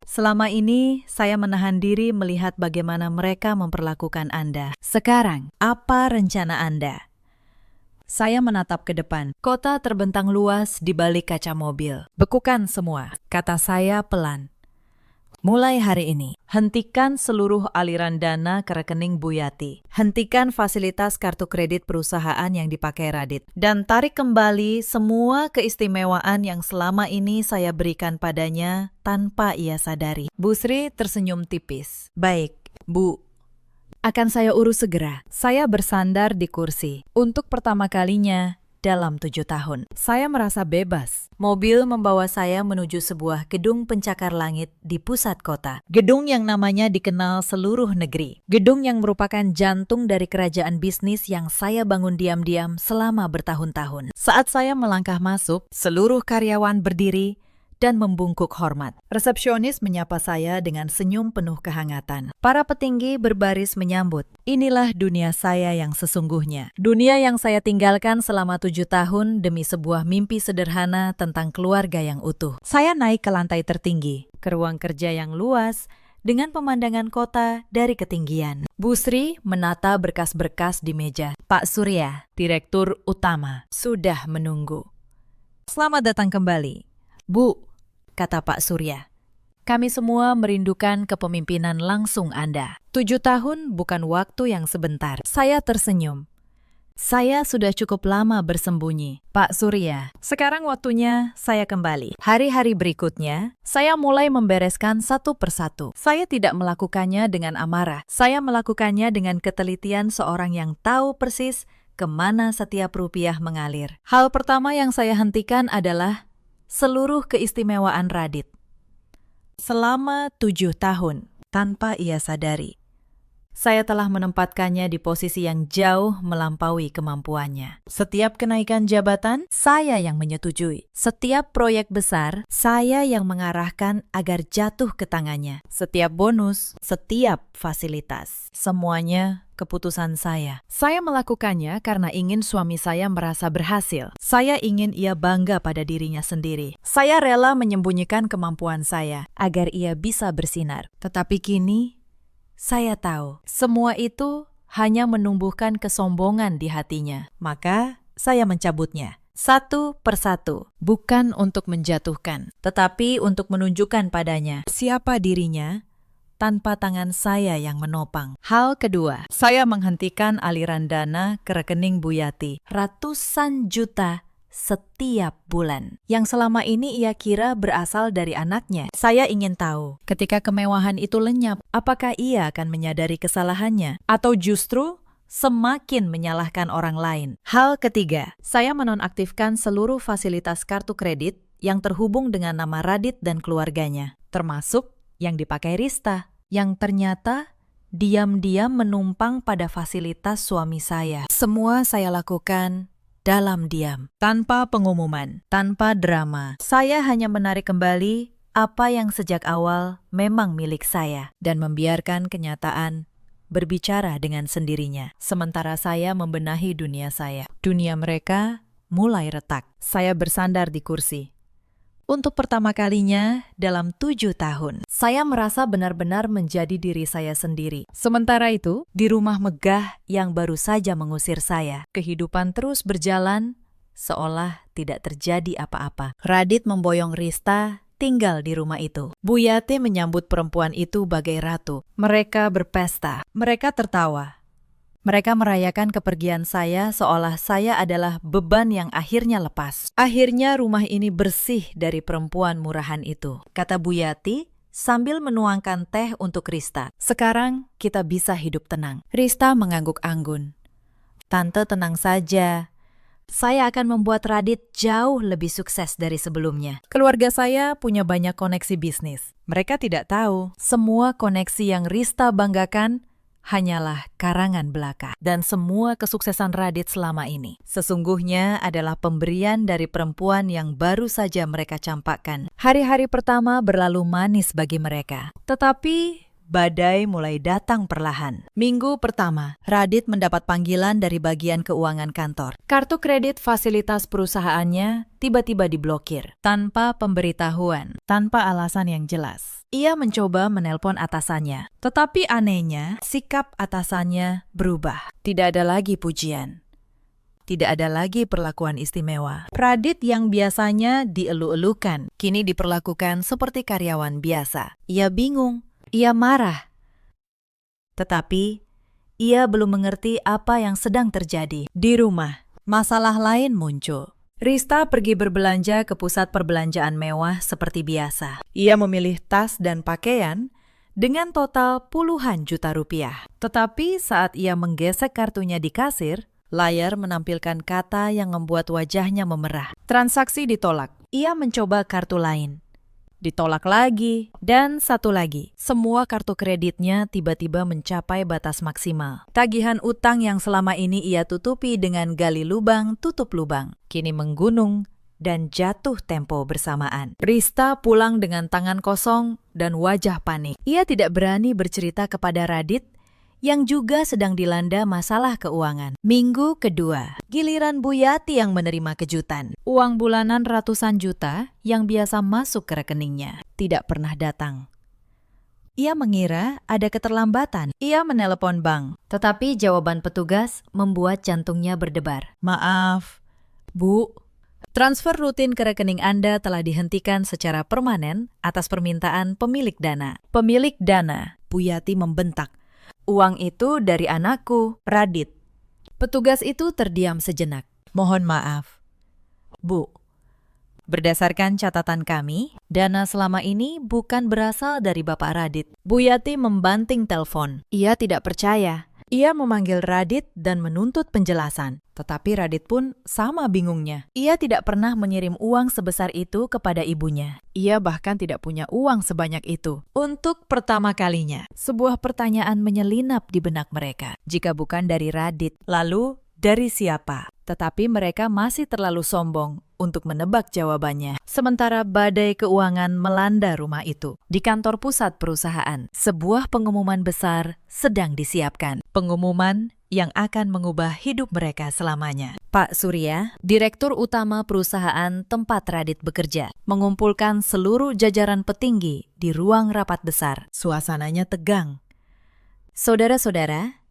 A: "Selama ini saya menahan diri melihat bagaimana mereka memperlakukan Anda. Sekarang, apa rencana Anda?" Saya menatap ke depan. Kota terbentang luas di balik kaca mobil. "Bekukan semua," kata saya pelan. "Mulai hari ini, hentikan seluruh aliran dana ke rekening Bu Yati. Hentikan fasilitas kartu kredit perusahaan yang dipakai Radit. Dan tarik kembali semua keistimewaan yang selama ini saya berikan padanya tanpa ia sadari." Bu Sri tersenyum tipis. "Baik, Bu. Akan saya urus segera." Saya bersandar di kursi. Untuk pertama kalinya dalam 7 tahun, saya merasa bebas. Mobil membawa saya menuju sebuah gedung pencakar langit di pusat kota. Gedung yang namanya dikenal seluruh negeri. Gedung yang merupakan jantung dari kerajaan bisnis yang saya bangun diam-diam selama bertahun-tahun. Saat saya melangkah masuk, seluruh karyawan berdiri dan membungkuk hormat. Resepsionis menyapa saya dengan senyum penuh kehangatan. Para petinggi berbaris menyambut. Inilah dunia saya yang sesungguhnya. Dunia yang saya tinggalkan selama 7 tahun demi sebuah mimpi sederhana tentang keluarga yang utuh. Saya naik ke lantai tertinggi, ke ruang kerja yang luas, dengan pemandangan kota dari ketinggian. Bu Sri menata berkas-berkas di meja. Pak Surya, Direktur Utama, sudah menunggu. "Selamat datang kembali, Bu," kata Pak Surya. "Kami semua merindukan kepemimpinan langsung Anda. 7 tahun bukan waktu yang sebentar." Saya tersenyum. Saya sudah cukup lama bersembunyi. "Pak Surya, sekarang waktunya saya kembali." Hari-hari berikutnya, saya mulai membereskan satu persatu. Saya tidak melakukannya dengan amarah. Saya melakukannya dengan ketelitian seorang yang tahu persis kemana setiap rupiah mengalir. Hal pertama yang saya hentikan adalah seluruh keistimewaan Radit. Selama 7 tahun, tanpa ia sadari, saya telah menempatkannya di posisi yang jauh melampaui kemampuannya. Setiap kenaikan jabatan, saya yang menyetujui. Setiap proyek besar, saya yang mengarahkan agar jatuh ke tangannya. Setiap bonus, setiap fasilitas, semuanya keputusan saya. Saya melakukannya karena ingin suami saya merasa berhasil. Saya ingin ia bangga pada dirinya sendiri. Saya rela menyembunyikan kemampuan saya agar ia bisa bersinar. Tetapi kini, Saya tahu semua itu hanya menumbuhkan kesombongan di hatinya. Maka saya mencabutnya satu persatu, bukan untuk menjatuhkan, tetapi untuk menunjukkan padanya siapa dirinya tanpa tangan saya yang menopang. Hal kedua, saya menghentikan aliran dana ke rekening Bu Yati, ratusan juta setiap bulan, yang selama ini ia kira berasal dari anaknya. Saya ingin tahu, ketika kemewahan itu lenyap, apakah ia akan menyadari kesalahannya, atau justru semakin menyalahkan orang lain. Hal ketiga, saya menonaktifkan seluruh fasilitas kartu kredit yang terhubung dengan nama Radit dan keluarganya, termasuk yang dipakai Rista, yang ternyata diam-diam menumpang pada fasilitas suami saya. Semua saya lakukan dalam diam, tanpa pengumuman, tanpa drama. Saya hanya menarik kembali apa yang sejak awal memang milik saya dan membiarkan kenyataan berbicara dengan sendirinya. Sementara saya membenahi dunia saya. Dunia mereka mulai retak. Saya bersandar di kursi. Untuk pertama kalinya dalam 7 tahun, saya merasa benar-benar menjadi diri saya sendiri. Sementara itu, di rumah megah yang baru saja mengusir saya, kehidupan terus berjalan seolah tidak terjadi apa-apa. Radit memboyong Rista tinggal di rumah itu. Bu Yati menyambut perempuan itu bagai ratu. Mereka berpesta, mereka tertawa. Mereka merayakan kepergian saya seolah saya adalah beban yang akhirnya lepas. Akhirnya rumah ini bersih dari perempuan murahan itu, kata Bu Yati sambil menuangkan teh untuk Rista. Sekarang kita bisa hidup tenang. Rista mengangguk anggun. Tante tenang saja. Saya akan membuat Radit jauh lebih sukses dari sebelumnya. Keluarga saya punya banyak koneksi bisnis. Mereka tidak tahu semua koneksi yang Rista banggakan hanyalah karangan belaka, dan semua kesuksesan Radit selama ini sesungguhnya adalah pemberian dari perempuan yang baru saja mereka campakkan. Hari-hari pertama berlalu manis bagi mereka, tetapi badai mulai datang perlahan. Minggu pertama, Radit mendapat panggilan dari bagian keuangan kantor. Kartu kredit fasilitas perusahaannya tiba-tiba diblokir, tanpa pemberitahuan, tanpa alasan yang jelas. Ia mencoba menelpon atasannya, tetapi anehnya, sikap atasannya berubah. Tidak ada lagi pujian. Tidak ada lagi perlakuan istimewa. Radit yang biasanya dielu-elukan, kini diperlakukan seperti karyawan biasa. Ia bingung. Ia marah, tetapi ia belum mengerti apa yang sedang terjadi. Di rumah, masalah lain muncul. Rista pergi berbelanja ke pusat perbelanjaan mewah seperti biasa. Ia memilih tas dan pakaian dengan total puluhan juta rupiah. Tetapi saat ia menggesek kartunya di kasir, layar menampilkan kata yang membuat wajahnya memerah. Transaksi ditolak. Ia mencoba kartu lain. Ditolak lagi, dan satu lagi. Semua kartu kreditnya tiba-tiba mencapai batas maksimal. Tagihan utang yang selama ini ia tutupi dengan gali lubang tutup lubang, kini menggunung dan jatuh tempo bersamaan. Rista pulang dengan tangan kosong dan wajah panik. Ia tidak berani bercerita kepada Radit yang juga sedang dilanda masalah keuangan. Minggu kedua, giliran Bu Yati yang menerima kejutan. Uang bulanan ratusan juta yang biasa masuk ke rekeningnya tidak pernah datang. Ia mengira ada keterlambatan. Ia menelepon bank, tetapi jawaban petugas membuat jantungnya berdebar. Maaf, Bu, transfer rutin ke rekening Anda telah dihentikan secara permanen atas permintaan pemilik dana. Pemilik dana, Bu Yati membentak. Uang itu dari anakku, Radit. Petugas itu terdiam sejenak. Mohon maaf. Bu, berdasarkan catatan kami, dana selama ini bukan berasal dari Bapak Radit. Bu Yati membanting telepon. Ia tidak percaya. Ia memanggil Radit dan menuntut penjelasan. Tetapi Radit pun sama bingungnya. Ia tidak pernah mengirim uang sebesar itu kepada ibunya. Ia bahkan tidak punya uang sebanyak itu. Untuk pertama kalinya, sebuah pertanyaan menyelinap di benak mereka. Jika bukan dari Radit, lalu dari siapa? Tetapi mereka masih terlalu sombong untuk menebak jawabannya. Sementara badai keuangan melanda rumah itu. Di kantor pusat perusahaan, sebuah pengumuman besar sedang disiapkan. Pengumuman yang akan mengubah hidup mereka selamanya. Pak Surya, Direktur Utama perusahaan tempat Radit bekerja, mengumpulkan seluruh jajaran petinggi di ruang rapat besar. Suasananya tegang. Saudara-saudara,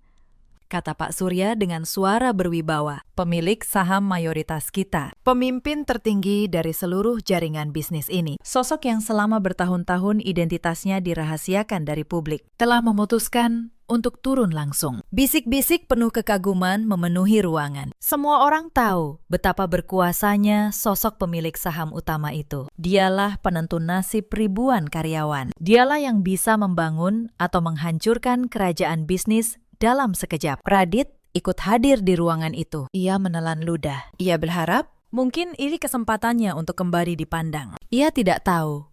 A: kata Pak Surya dengan suara berwibawa, pemilik saham mayoritas kita, pemimpin tertinggi dari seluruh jaringan bisnis ini, sosok yang selama bertahun-tahun identitasnya dirahasiakan dari publik, telah memutuskan untuk turun langsung. Bisik-bisik penuh kekaguman memenuhi ruangan. Semua orang tahu betapa berkuasanya sosok pemilik saham utama itu. Dialah penentu nasib ribuan karyawan. Dialah yang bisa membangun atau menghancurkan kerajaan bisnis dalam sekejap. Radit ikut hadir di ruangan itu. Ia menelan ludah. Ia berharap mungkin ini kesempatannya untuk kembali dipandang. Ia tidak tahu,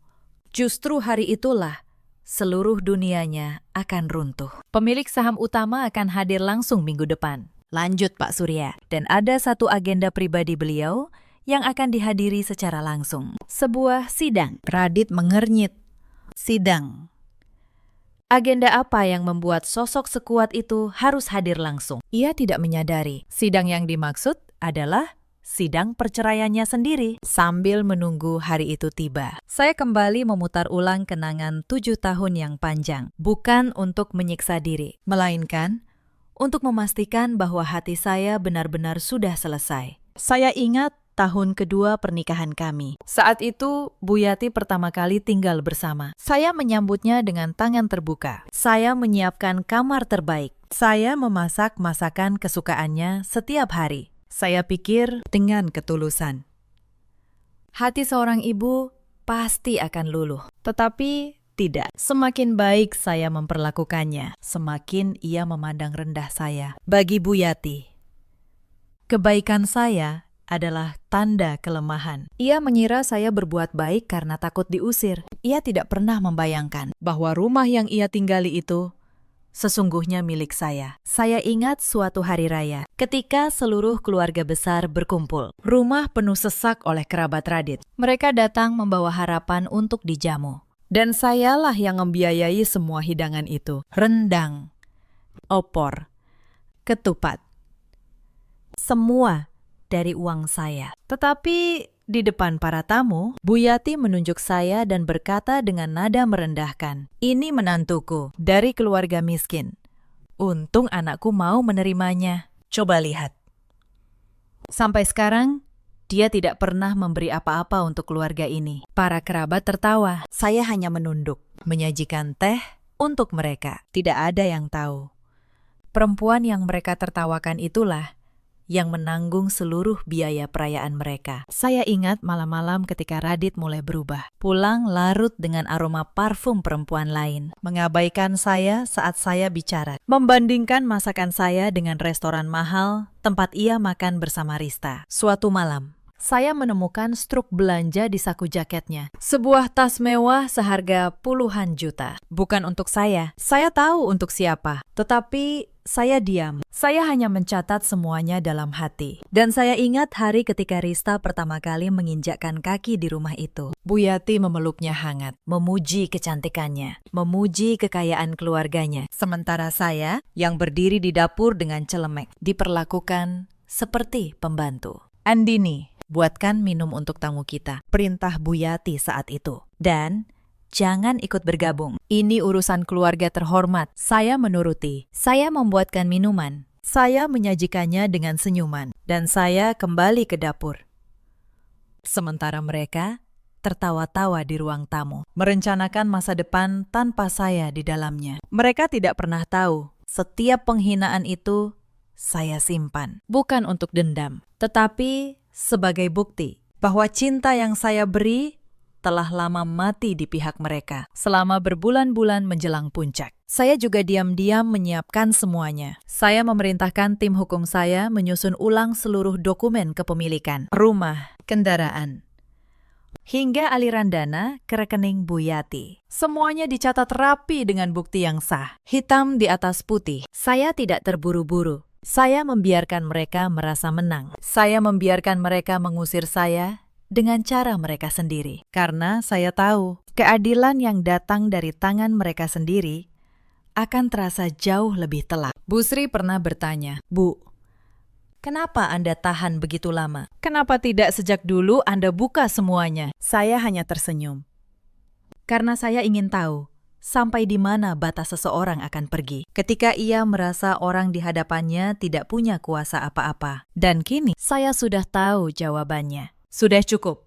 A: justru hari itulah seluruh dunianya akan runtuh. Pemilik saham utama akan hadir langsung minggu depan. Lanjut Pak Surya. Dan ada satu agenda pribadi beliau yang akan dihadiri secara langsung. Sebuah sidang. Radit mengernyit. Sidang. Agenda apa yang membuat sosok sekuat itu harus hadir langsung? Ia tidak menyadari. Sidang yang dimaksud adalah sidang perceraiannya sendiri. Sambil menunggu hari itu tiba, saya kembali memutar ulang kenangan 7 tahun yang panjang. Bukan untuk menyiksa diri, melainkan untuk memastikan bahwa hati saya benar-benar sudah selesai. Saya ingat tahun kedua pernikahan kami. Saat itu, Bu Yati pertama kali tinggal bersama. Saya menyambutnya dengan tangan terbuka. Saya menyiapkan kamar terbaik. Saya memasak masakan kesukaannya setiap hari. Saya pikir dengan ketulusan. Hati seorang ibu pasti akan luluh. Tetapi tidak. Semakin baik saya memperlakukannya, semakin ia memandang rendah saya. Bagi Bu Yati, kebaikan saya adalah tanda kelemahan. Ia mengira saya berbuat baik karena takut diusir. Ia tidak pernah membayangkan bahwa rumah yang ia tinggali itu sesungguhnya milik saya. Saya ingat suatu hari raya, ketika seluruh keluarga besar berkumpul. Rumah penuh sesak oleh kerabat Radit. Mereka datang membawa harapan untuk dijamu. Dan sayalah yang membiayai semua hidangan itu. Rendang, opor, ketupat. Semua dari uang saya. Tetapi di depan para tamu, Bu Yati menunjuk saya dan berkata dengan nada merendahkan, "Ini menantuku dari keluarga miskin. Untung anakku mau menerimanya. Coba lihat." Sampai sekarang, dia tidak pernah memberi apa-apa untuk keluarga ini. Para kerabat tertawa. Saya hanya menunduk, menyajikan teh untuk mereka. Tidak ada yang tahu. Perempuan yang mereka tertawakan itulah yang menanggung seluruh biaya perayaan mereka. Saya ingat malam-malam ketika Radit mulai berubah. Pulang larut dengan aroma parfum perempuan lain. Mengabaikan saya saat saya bicara. Membandingkan masakan saya dengan restoran mahal tempat ia makan bersama Rista. Suatu malam, saya menemukan struk belanja di saku jaketnya. Sebuah tas mewah seharga puluhan juta. Bukan untuk saya. Saya tahu untuk siapa. Tetapi saya diam. Saya hanya mencatat semuanya dalam hati. Dan saya ingat hari ketika Rista pertama kali menginjakkan kaki di rumah itu. Bu Yati memeluknya hangat, memuji kecantikannya, memuji kekayaan keluarganya. Sementara saya, yang berdiri di dapur dengan celemek, diperlakukan seperti pembantu. "Andini, buatkan minum untuk tamu kita," perintah Bu Yati saat itu. Dan "jangan ikut bergabung. Ini urusan keluarga terhormat." Saya menuruti. Saya membuatkan minuman. Saya menyajikannya dengan senyuman. Dan saya kembali ke dapur. Sementara mereka tertawa-tawa di ruang tamu, merencanakan masa depan tanpa saya di dalamnya. Mereka tidak pernah tahu, setiap penghinaan itu saya simpan. Bukan untuk dendam, tetapi sebagai bukti bahwa cinta yang saya beri telah lama mati di pihak mereka selama berbulan-bulan menjelang puncak. Saya juga diam-diam menyiapkan semuanya. Saya memerintahkan tim hukum saya menyusun ulang seluruh dokumen kepemilikan, rumah, kendaraan, hingga aliran dana ke rekening Bu Yati. Semuanya dicatat rapi dengan bukti yang sah, hitam di atas putih. Saya tidak terburu-buru. Saya membiarkan mereka merasa menang. Saya membiarkan mereka mengusir saya dengan cara mereka sendiri. Karena saya tahu, keadilan yang datang dari tangan mereka sendiri akan terasa jauh lebih telak. Bu Sri pernah bertanya, "Bu, kenapa Anda tahan begitu lama? Kenapa tidak sejak dulu Anda buka semuanya?" Saya hanya tersenyum. Karena saya ingin tahu, sampai di mana batas seseorang akan pergi. Ketika ia merasa orang di hadapannya tidak punya kuasa apa-apa. Dan kini saya sudah tahu jawabannya. Sudah cukup.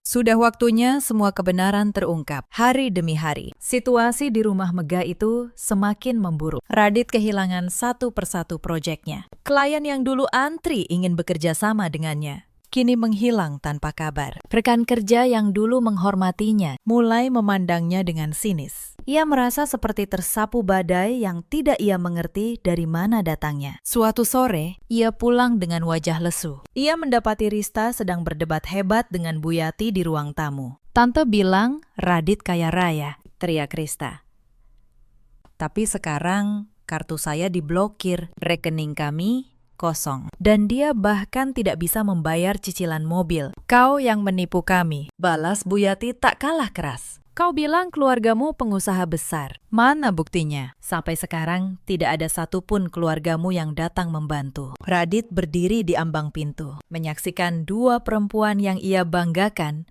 A: Sudah waktunya semua kebenaran terungkap, hari demi hari. Situasi di rumah megah itu semakin memburuk. Radit kehilangan satu persatu proyeknya. Klien yang dulu antri ingin bekerja sama dengannya, kini menghilang tanpa kabar. Rekan kerja yang dulu menghormatinya mulai memandangnya dengan sinis. Ia merasa seperti tersapu badai yang tidak ia mengerti dari mana datangnya. Suatu sore, ia pulang dengan wajah lesu. Ia mendapati Rista sedang berdebat hebat dengan Bu Yati di ruang tamu. "Tante bilang Radit kaya raya," teriak Rista. "Tapi sekarang kartu saya diblokir, rekening kami kosong. Dan dia bahkan tidak bisa membayar cicilan mobil. Kau yang menipu kami," balas Bu Yati tak kalah keras. "Kau bilang keluargamu pengusaha besar. Mana buktinya? Sampai sekarang tidak ada satupun keluargamu yang datang membantu." Radit berdiri di ambang pintu, menyaksikan dua perempuan yang ia banggakan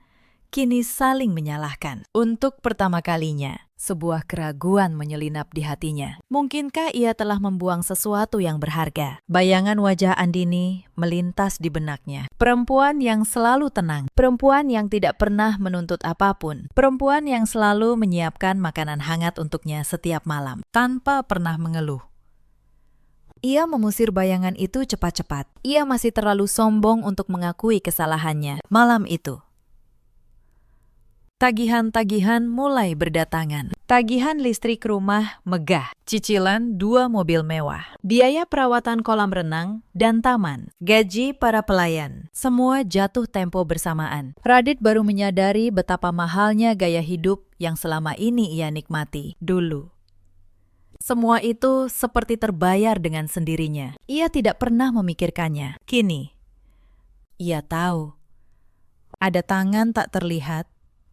A: kini saling menyalahkan. Untuk pertama kalinya, sebuah keraguan menyelinap di hatinya. Mungkinkah ia telah membuang sesuatu yang berharga? Bayangan wajah Andini melintas di benaknya. Perempuan yang selalu tenang, perempuan yang tidak pernah menuntut apapun, perempuan yang selalu menyiapkan makanan hangat untuknya setiap malam, tanpa pernah mengeluh. Ia mengusir bayangan itu cepat-cepat. Ia masih terlalu sombong untuk mengakui kesalahannya. Malam itu, tagihan-tagihan mulai berdatangan. Tagihan listrik rumah megah, cicilan 2 mobil mewah, biaya perawatan kolam renang dan taman, gaji para pelayan, semua jatuh tempo bersamaan. Radit baru menyadari betapa mahalnya gaya hidup yang selama ini ia nikmati dulu. Semua itu seperti terbayar dengan sendirinya. Ia tidak pernah memikirkannya. Kini, ia tahu ada tangan tak terlihat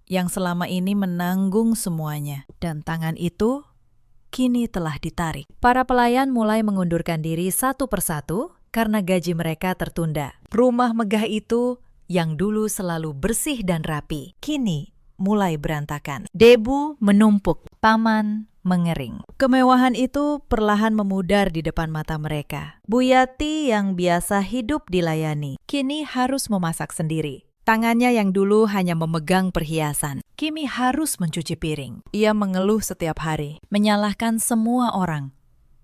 A: yang selama ini menanggung semuanya. Dan tangan itu kini telah ditarik. Para pelayan mulai mengundurkan diri satu persatu karena gaji mereka tertunda. Rumah megah itu yang dulu selalu bersih dan rapi, kini mulai berantakan. Debu menumpuk, taman mengering. Kemewahan itu perlahan memudar di depan mata mereka. Bu Yati yang biasa hidup dilayani, kini harus memasak sendiri. Tangannya yang dulu hanya memegang perhiasan, kini harus mencuci piring. Ia mengeluh setiap hari, menyalahkan semua orang,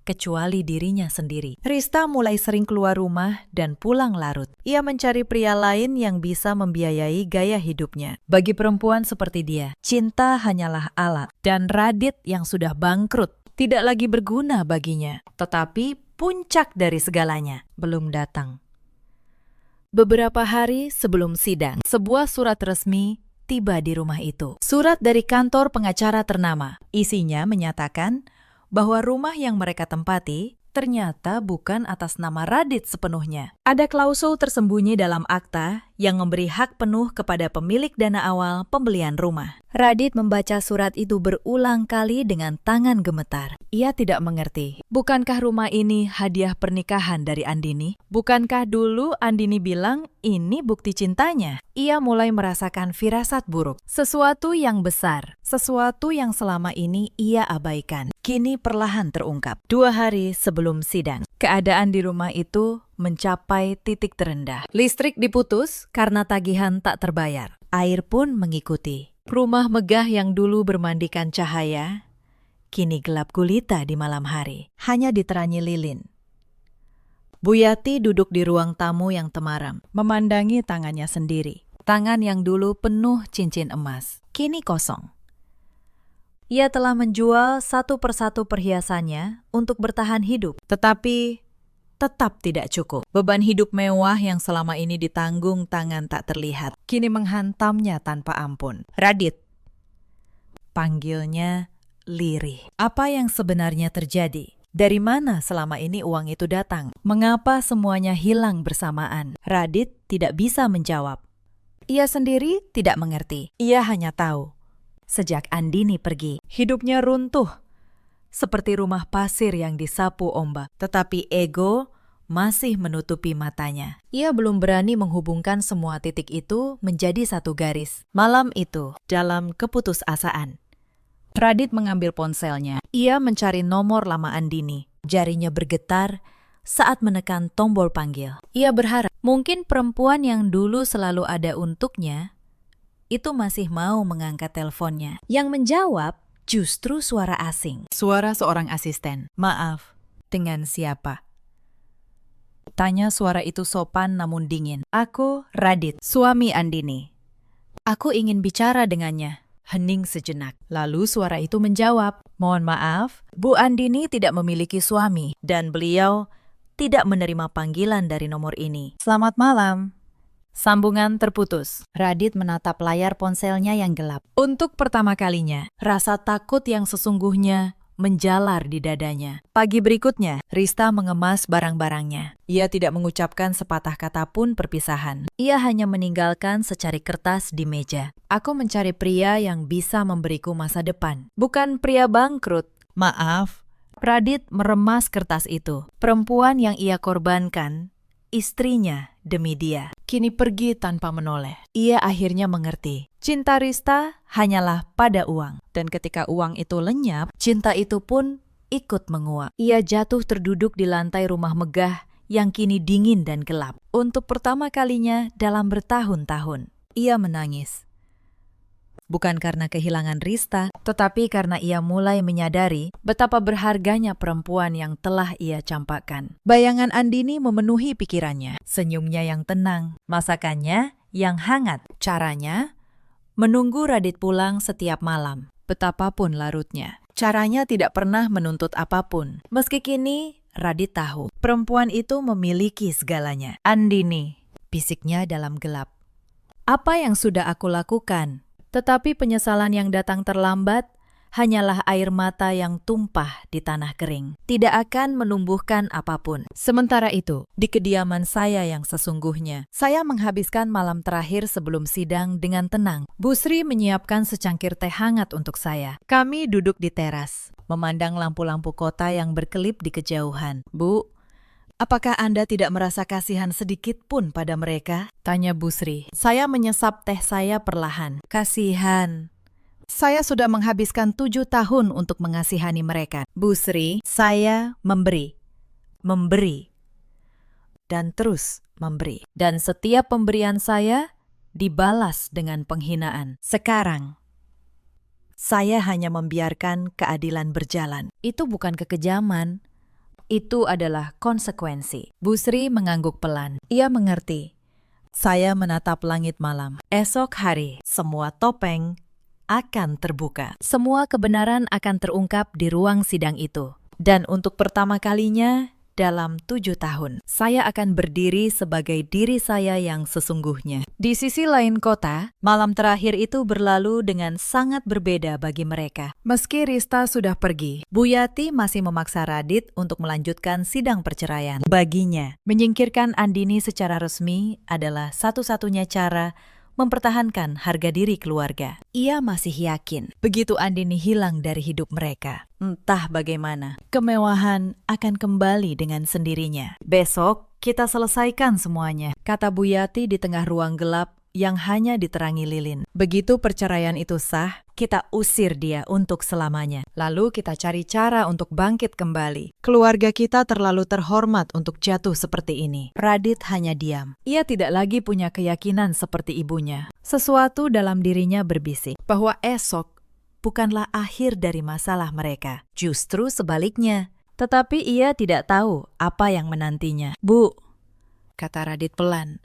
A: kecuali dirinya sendiri. Rista mulai sering keluar rumah dan pulang larut. Ia mencari pria lain yang bisa membiayai gaya hidupnya. Bagi perempuan seperti dia, cinta hanyalah alat. Dan Radit yang sudah bangkrut tidak lagi berguna baginya. Tetapi puncak dari segalanya belum datang. Beberapa hari sebelum sidang, sebuah surat resmi tiba di rumah itu. Surat dari kantor pengacara ternama. Isinya menyatakan bahwa rumah yang mereka tempati ternyata bukan atas nama Radit sepenuhnya. Ada klausul tersembunyi dalam akta yang memberi hak penuh kepada pemilik dana awal pembelian rumah. Radit membaca surat itu berulang kali dengan tangan gemetar. Ia tidak mengerti. Bukankah rumah ini hadiah pernikahan dari Andini? Bukankah dulu Andini bilang ini bukti cintanya? Ia mulai merasakan firasat buruk. Sesuatu yang besar, sesuatu yang selama ini ia abaikan, kini perlahan terungkap. 2 hari sebelum sidang, keadaan di rumah itu mencapai titik terendah. Listrik diputus karena tagihan tak terbayar. Air pun mengikuti. Rumah megah yang dulu bermandikan cahaya, kini gelap gulita di malam hari, hanya diterangi lilin. Bu Yati duduk di ruang tamu yang temaram, memandangi tangannya sendiri. Tangan yang dulu penuh cincin emas, kini kosong. Ia telah menjual satu persatu perhiasannya untuk bertahan hidup, tetapi tetap tidak cukup. Beban hidup mewah yang selama ini ditanggung tangan tak terlihat, kini menghantamnya tanpa ampun. Radit, panggilnya lirih. Apa yang sebenarnya terjadi? Dari mana selama ini uang itu datang? Mengapa semuanya hilang bersamaan? Radit tidak bisa menjawab. Ia sendiri tidak mengerti. Ia hanya tahu, sejak Andini pergi, hidupnya runtuh seperti rumah pasir yang disapu ombak. Tetapi ego masih menutupi matanya. Ia belum berani menghubungkan semua titik itu menjadi satu garis. Malam itu, dalam keputusasaan, Radit mengambil ponselnya. Ia mencari nomor lama Andini. Jarinya bergetar saat menekan tombol panggil. Ia berharap mungkin perempuan yang dulu selalu ada untuknya itu masih mau mengangkat teleponnya. Yang menjawab justru suara asing. Suara seorang asisten. "Maaf, dengan siapa?" Tanya suara itu sopan namun dingin. "Aku Radit, suami Andini. Aku ingin bicara dengannya." Hening sejenak. Lalu suara itu menjawab, "Mohon maaf, Bu Andini tidak memiliki suami dan beliau tidak menerima panggilan dari nomor ini. Selamat malam." Sambungan terputus. Radit menatap layar ponselnya yang gelap. Untuk pertama kalinya, rasa takut yang sesungguhnya menjalar di dadanya. Pagi berikutnya, Rista mengemas barang-barangnya. Ia tidak mengucapkan sepatah kata pun perpisahan. Ia hanya meninggalkan secari kertas di meja. "Aku mencari pria yang bisa memberiku masa depan, bukan pria bangkrut." "Maaf." Radit meremas kertas itu. Perempuan yang ia korbankan, istrinya demi dia, kini pergi tanpa menoleh. Ia akhirnya mengerti. Cinta Rista hanyalah pada uang. Dan ketika uang itu lenyap, cinta itu pun ikut menguap. Ia jatuh terduduk di lantai rumah megah yang kini dingin dan gelap. Untuk pertama kalinya dalam bertahun-tahun, ia menangis. Bukan karena kehilangan Rista, tetapi karena ia mulai menyadari betapa berharganya perempuan yang telah ia campakkan. Bayangan Andini memenuhi pikirannya. Senyumnya yang tenang, masakannya yang hangat. Caranya menunggu Radit pulang setiap malam, betapapun larutnya. Caranya tidak pernah menuntut apapun. Meski kini Radit tahu, perempuan itu memiliki segalanya. "Andini," bisiknya dalam gelap. "Apa yang sudah aku lakukan?" Tetapi penyesalan yang datang terlambat hanyalah air mata yang tumpah di tanah kering. Tidak akan menumbuhkan apapun. Sementara itu, di kediaman saya yang sesungguhnya, saya menghabiskan malam terakhir sebelum sidang dengan tenang. Bu Sri menyiapkan secangkir teh hangat untuk saya. Kami duduk di teras, memandang lampu-lampu kota yang berkelip di kejauhan. "Bu, apakah Anda tidak merasa kasihan sedikit pun pada mereka?" tanya Bu Sri. Saya menyesap teh saya perlahan. "Kasihan. Saya sudah menghabiskan 7 tahun untuk mengasihani mereka." "Bu Sri, saya memberi, dan terus memberi. Dan setiap pemberian saya dibalas dengan penghinaan. Sekarang, saya hanya membiarkan keadilan berjalan. Itu bukan kekejaman. Itu adalah konsekuensi." Bu Sri mengangguk pelan. Ia mengerti. Saya menatap langit malam. Esok hari, semua topeng akan terbuka. Semua kebenaran akan terungkap di ruang sidang itu. Dan untuk pertama kalinya dalam 7 tahun, saya akan berdiri sebagai diri saya yang sesungguhnya. Di sisi lain kota, malam terakhir itu berlalu dengan sangat berbeda bagi mereka. Meski Rista sudah pergi, Bu Yati masih memaksa Radit untuk melanjutkan sidang perceraian. Baginya, menyingkirkan Andini secara resmi adalah satu-satunya cara mempertahankan harga diri keluarga. Ia masih yakin, begitu Andini hilang dari hidup mereka, entah bagaimana, kemewahan akan kembali dengan sendirinya. "Besok kita selesaikan semuanya," kata Bu Yati di tengah ruang gelap yang hanya diterangi lilin. "Begitu perceraian itu sah, kita usir dia untuk selamanya. Lalu kita cari cara untuk bangkit kembali. Keluarga kita terlalu terhormat untuk jatuh seperti ini." Radit hanya diam. Ia tidak lagi punya keyakinan seperti ibunya. Sesuatu dalam dirinya berbisik bahwa esok bukanlah akhir dari masalah mereka. Justru sebaliknya. Tetapi ia tidak tahu apa yang menantinya. "Bu," kata Radit pelan,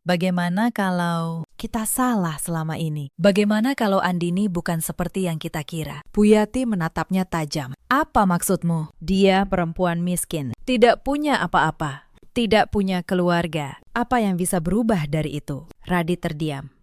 A: "bagaimana kalau kita salah selama ini? Bagaimana kalau Andini bukan seperti yang kita kira?" Bu Yati menatapnya tajam. "Apa maksudmu?" "Dia perempuan miskin, tidak punya apa-apa, tidak punya keluarga. Apa yang bisa berubah dari itu?" Radit terdiam.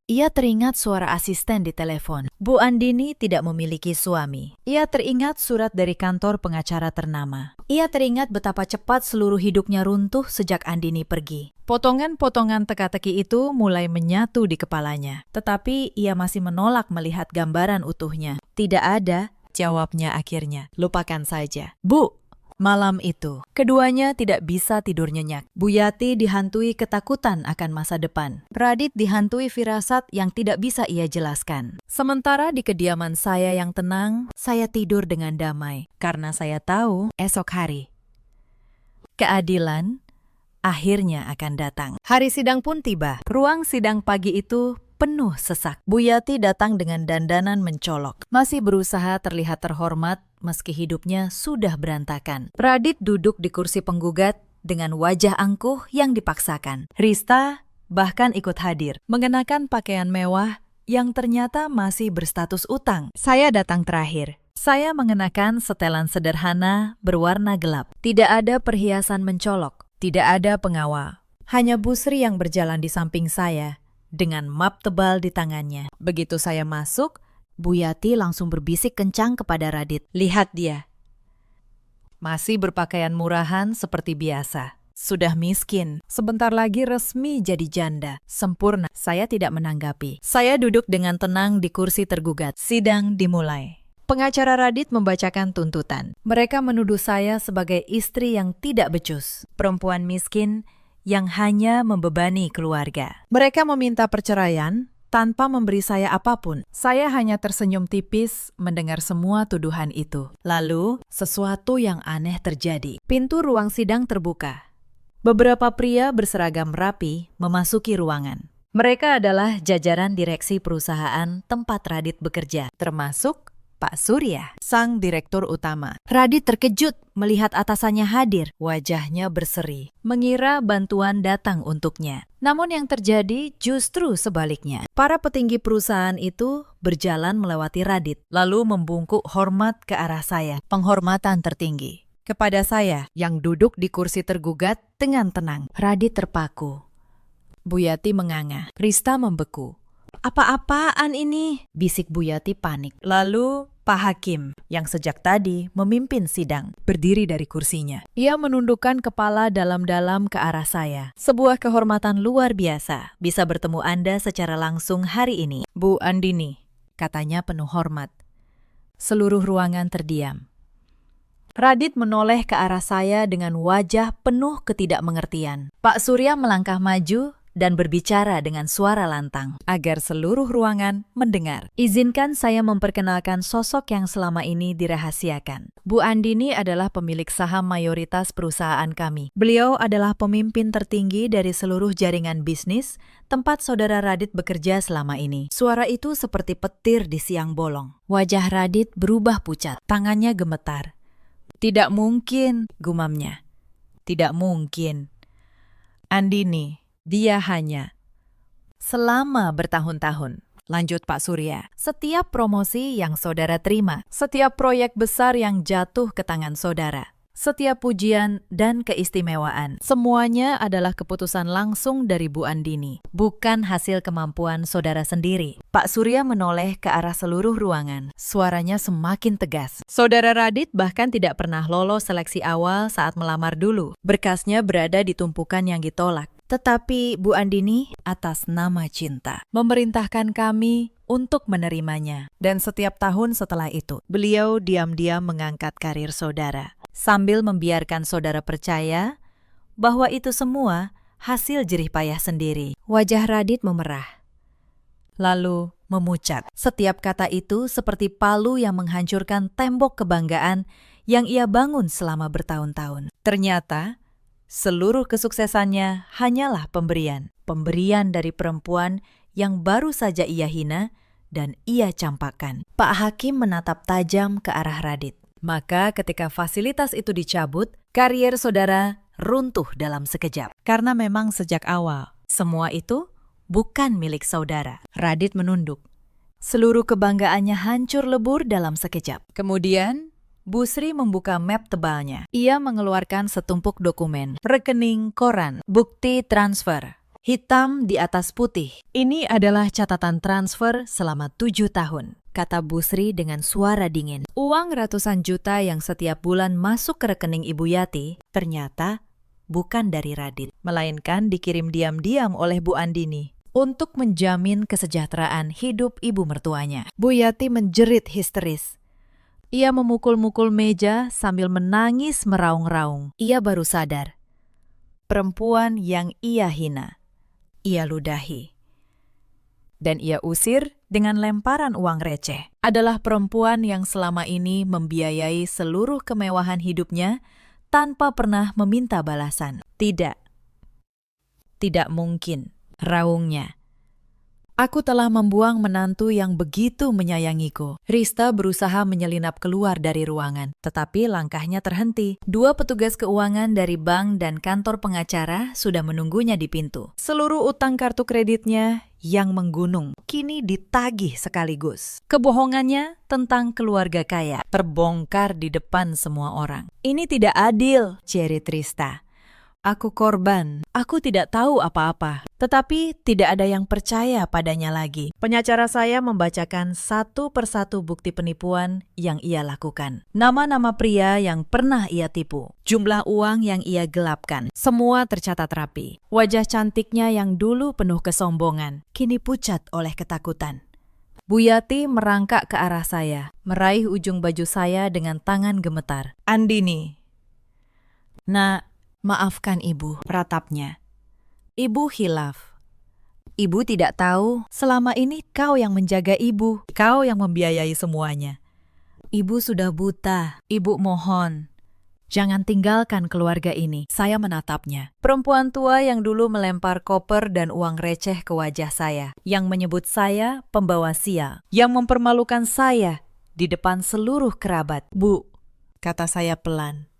A: Ia teringat suara asisten di telepon. Bu Andini tidak memiliki suami. Ia teringat surat dari kantor pengacara ternama. Ia teringat betapa cepat seluruh hidupnya runtuh sejak Andini pergi. Potongan-potongan teka-teki itu mulai menyatu di kepalanya. Tetapi ia masih menolak melihat gambaran utuhnya. "Tidak ada," jawabnya akhirnya. "Lupakan saja." "Bu," Malam itu, keduanya tidak bisa tidur nyenyak. Bu Yati dihantui ketakutan akan masa depan. Radit dihantui firasat yang tidak bisa ia jelaskan. Sementara di kediaman saya yang tenang, saya tidur dengan damai. Karena saya tahu esok hari keadilan akhirnya akan datang. Hari sidang pun tiba. Ruang sidang pagi itu penuh sesak. Bu Yati datang dengan dandanan mencolok. Masih berusaha terlihat terhormat meski hidupnya sudah berantakan. Radit duduk di kursi penggugat dengan wajah angkuh yang dipaksakan. Rista bahkan ikut hadir, mengenakan pakaian mewah yang ternyata masih berstatus utang. Saya datang terakhir. Saya mengenakan setelan sederhana berwarna gelap. Tidak ada perhiasan mencolok, tidak ada pengawal. Hanya Bu Sri yang berjalan di samping saya dengan map tebal di tangannya. Begitu saya masuk, Bu Yati langsung berbisik kencang kepada Radit. Lihat dia. Masih berpakaian murahan seperti biasa. Sudah miskin. Sebentar lagi resmi jadi janda. Sempurna. Saya tidak menanggapi. Saya duduk dengan tenang di kursi tergugat. Sidang dimulai. Pengacara Radit membacakan tuntutan. Mereka menuduh saya sebagai istri yang tidak becus. Perempuan miskin yang hanya membebani keluarga. Mereka meminta perceraian tanpa memberi saya apapun. Saya hanya tersenyum tipis mendengar semua tuduhan itu. Lalu, sesuatu yang aneh terjadi. Pintu ruang sidang terbuka. Beberapa pria berseragam rapi memasuki ruangan. Mereka adalah jajaran direksi perusahaan tempat Radit bekerja, termasuk Pak Surya, sang direktur utama. Radit terkejut melihat atasannya hadir. Wajahnya berseri, mengira bantuan datang untuknya. Namun yang terjadi justru sebaliknya. Para petinggi perusahaan itu berjalan melewati Radit, lalu membungkuk hormat ke arah saya. Penghormatan tertinggi kepada saya yang duduk di kursi tergugat dengan tenang. Radit terpaku. Bu Yati menganga. Rista membeku. Apa-apaan ini? Bisik Bu Yati panik. Lalu Pak Hakim, yang sejak tadi memimpin sidang, berdiri dari kursinya. Ia menundukkan kepala dalam-dalam ke arah saya. Sebuah kehormatan luar biasa bisa bertemu Anda secara langsung hari ini. Bu Andini, katanya penuh hormat. Seluruh ruangan terdiam. Radit menoleh ke arah saya dengan wajah penuh ketidakmengertian. Pak Surya melangkah maju dan berbicara dengan suara lantang agar seluruh ruangan mendengar. Izinkan saya memperkenalkan sosok yang selama ini dirahasiakan. Bu Andini adalah pemilik saham mayoritas perusahaan kami. Beliau adalah pemimpin tertinggi dari seluruh jaringan bisnis tempat saudara Radit bekerja selama ini. Suara itu seperti petir di siang bolong. Wajah Radit berubah pucat, tangannya gemetar. Tidak mungkin, gumamnya. Tidak mungkin. Andini, dia hanya selama bertahun-tahun. Lanjut Pak Surya, setiap promosi yang saudara terima, setiap proyek besar yang jatuh ke tangan saudara, setiap pujian dan keistimewaan, semuanya adalah keputusan langsung dari Bu Andini, bukan hasil kemampuan saudara sendiri. Pak Surya menoleh ke arah seluruh ruangan. Suaranya semakin tegas. Saudara Radit bahkan tidak pernah lolos seleksi awal saat melamar dulu. Berkasnya berada di tumpukan yang ditolak. Tetapi Bu Andini atas nama cinta memerintahkan kami untuk menerimanya. Dan setiap tahun setelah itu, beliau diam-diam mengangkat karir saudara, sambil membiarkan saudara percaya bahwa itu semua hasil jerih payah sendiri. Wajah Radit memerah, lalu memucat. Setiap kata itu seperti palu yang menghancurkan tembok kebanggaan yang ia bangun selama bertahun-tahun. Ternyata, seluruh kesuksesannya hanyalah pemberian. Pemberian dari perempuan yang baru saja ia hina dan ia campakkan. Pak Hakim menatap tajam ke arah Radit. Maka ketika fasilitas itu dicabut, karier saudara runtuh dalam sekejap. Karena memang sejak awal, semua itu bukan milik saudara. Radit menunduk. Seluruh kebanggaannya hancur lebur dalam sekejap. Kemudian, Bu Sri membuka map tebalnya. Ia mengeluarkan setumpuk dokumen, rekening koran, bukti transfer, hitam di atas putih. Ini adalah catatan transfer selama 7 tahun, kata Bu Sri dengan suara dingin. Uang ratusan juta yang setiap bulan masuk ke rekening Ibu Yati ternyata bukan dari Radit, melainkan dikirim diam-diam oleh Bu Andini untuk menjamin kesejahteraan hidup ibu mertuanya. Bu Yati menjerit histeris. Ia memukul-mukul meja sambil menangis meraung-raung. Ia baru sadar. Perempuan yang ia hina, ia ludahi. Dan ia usir dengan lemparan uang receh. Adalah perempuan yang selama ini membiayai seluruh kemewahan hidupnya tanpa pernah meminta balasan. Tidak. Tidak mungkin, raungnya. Aku telah membuang menantu yang begitu menyayangiku. Rista berusaha menyelinap keluar dari ruangan, tetapi langkahnya terhenti. 2 petugas keuangan dari bank dan kantor pengacara sudah menunggunya di pintu. Seluruh utang kartu kreditnya yang menggunung kini ditagih sekaligus. Kebohongannya tentang keluarga kaya terbongkar di depan semua orang. Ini tidak adil, jerit Rista. Aku korban, aku tidak tahu apa-apa. Tetapi tidak ada yang percaya padanya lagi. Pengacara saya membacakan satu persatu bukti penipuan yang ia lakukan. Nama-nama pria yang pernah ia tipu. Jumlah uang yang ia gelapkan. Semua tercatat rapi. Wajah cantiknya yang dulu penuh kesombongan, kini pucat oleh ketakutan. Bu Yati merangkak ke arah saya, meraih ujung baju saya dengan tangan gemetar. Andini. Nak, maafkan ibu, ratapnya. Ibu hilaf. Ibu tidak tahu selama ini kau yang menjaga ibu, kau yang membiayai semuanya. Ibu sudah buta, ibu mohon. Jangan tinggalkan keluarga ini, saya menatapnya. Perempuan tua yang dulu melempar koper dan uang receh ke wajah saya, yang menyebut saya pembawa sial, yang mempermalukan saya di depan seluruh kerabat. Bu, kata saya pelan.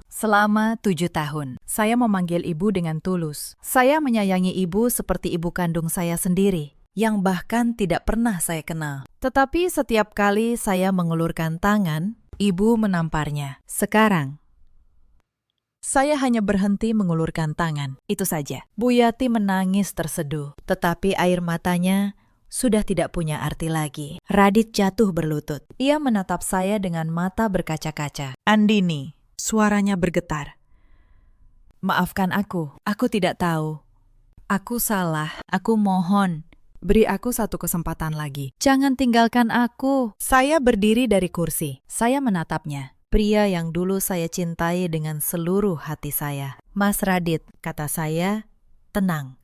A: Selama 7 tahun, saya memanggil ibu dengan tulus. Saya menyayangi ibu seperti ibu kandung saya sendiri, yang bahkan tidak pernah saya kenal. Tetapi setiap kali saya mengulurkan tangan, ibu menamparnya. Sekarang, saya hanya berhenti mengulurkan tangan, itu saja. Bu Yati menangis terseduh, tetapi air matanya sudah tidak punya arti lagi. Radit jatuh berlutut. Ia menatap saya dengan mata berkaca-kaca. Andini. Suaranya bergetar. Maafkan aku tidak tahu. Aku salah, aku mohon. Beri aku satu kesempatan lagi. Jangan tinggalkan aku. Saya berdiri dari kursi. Saya menatapnya. Pria yang dulu saya cintai dengan seluruh hati saya. Mas Radit, kata saya, tenang.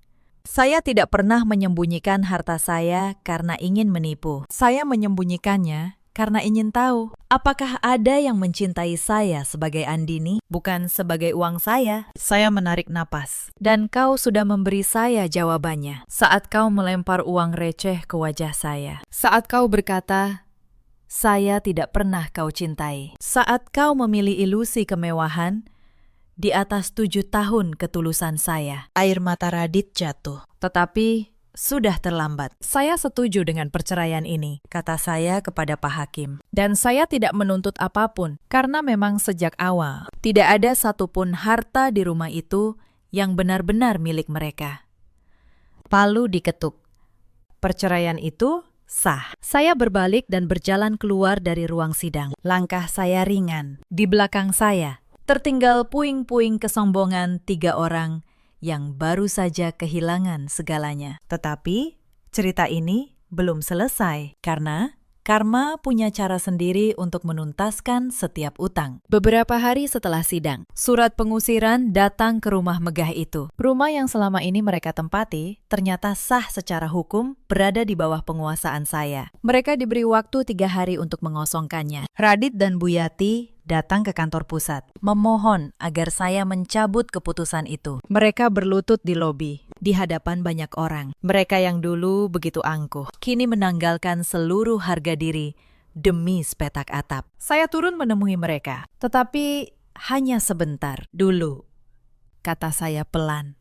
A: Saya tidak pernah menyembunyikan harta saya karena ingin menipu. Saya menyembunyikannya karena ingin tahu, apakah ada yang mencintai saya sebagai Andini, bukan sebagai uang saya? Saya menarik napas. Dan kau sudah memberi saya jawabannya saat kau melempar uang receh ke wajah saya. Saat kau berkata, saya tidak pernah kau cintai. Saat kau memilih ilusi kemewahan di atas 7 tahun ketulusan saya. Air mata Radit jatuh. Tetapi sudah terlambat. Saya setuju dengan perceraian ini, kata saya kepada Pak Hakim. Dan saya tidak menuntut apapun, karena memang sejak awal tidak ada satupun harta di rumah itu yang benar-benar milik mereka. Palu diketuk. Perceraian itu sah. Saya berbalik dan berjalan keluar dari ruang sidang. Langkah saya ringan. Di belakang saya tertinggal puing-puing kesombongan 3 orang yang baru saja kehilangan segalanya. Tetapi cerita ini belum selesai karena karma punya cara sendiri untuk menuntaskan setiap utang. Beberapa hari setelah sidang, surat pengusiran datang ke rumah megah itu. Rumah yang selama ini mereka tempati ternyata sah secara hukum berada di bawah penguasaan saya. Mereka diberi waktu 3 hari untuk mengosongkannya. Radit dan Bu Yati datang ke kantor pusat, memohon agar saya mencabut keputusan itu. Mereka berlutut di lobi, di hadapan banyak orang. Mereka yang dulu begitu angkuh, kini menanggalkan seluruh harga diri demi sepetak atap. Saya turun menemui mereka, tetapi hanya sebentar. Dulu, kata saya pelan.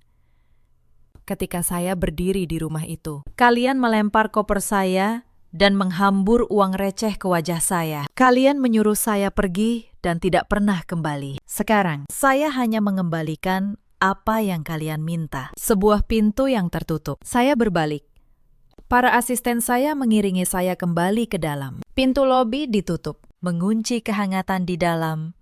A: Ketika saya berdiri di rumah itu, kalian melempar koper saya dan menghambur uang receh ke wajah saya. Kalian menyuruh saya pergi dan tidak pernah kembali. Sekarang, saya hanya mengembalikan apa yang kalian minta. Sebuah pintu yang tertutup. Saya berbalik. Para asisten saya mengiringi saya kembali ke dalam. Pintu lobi ditutup, mengunci kehangatan di dalam,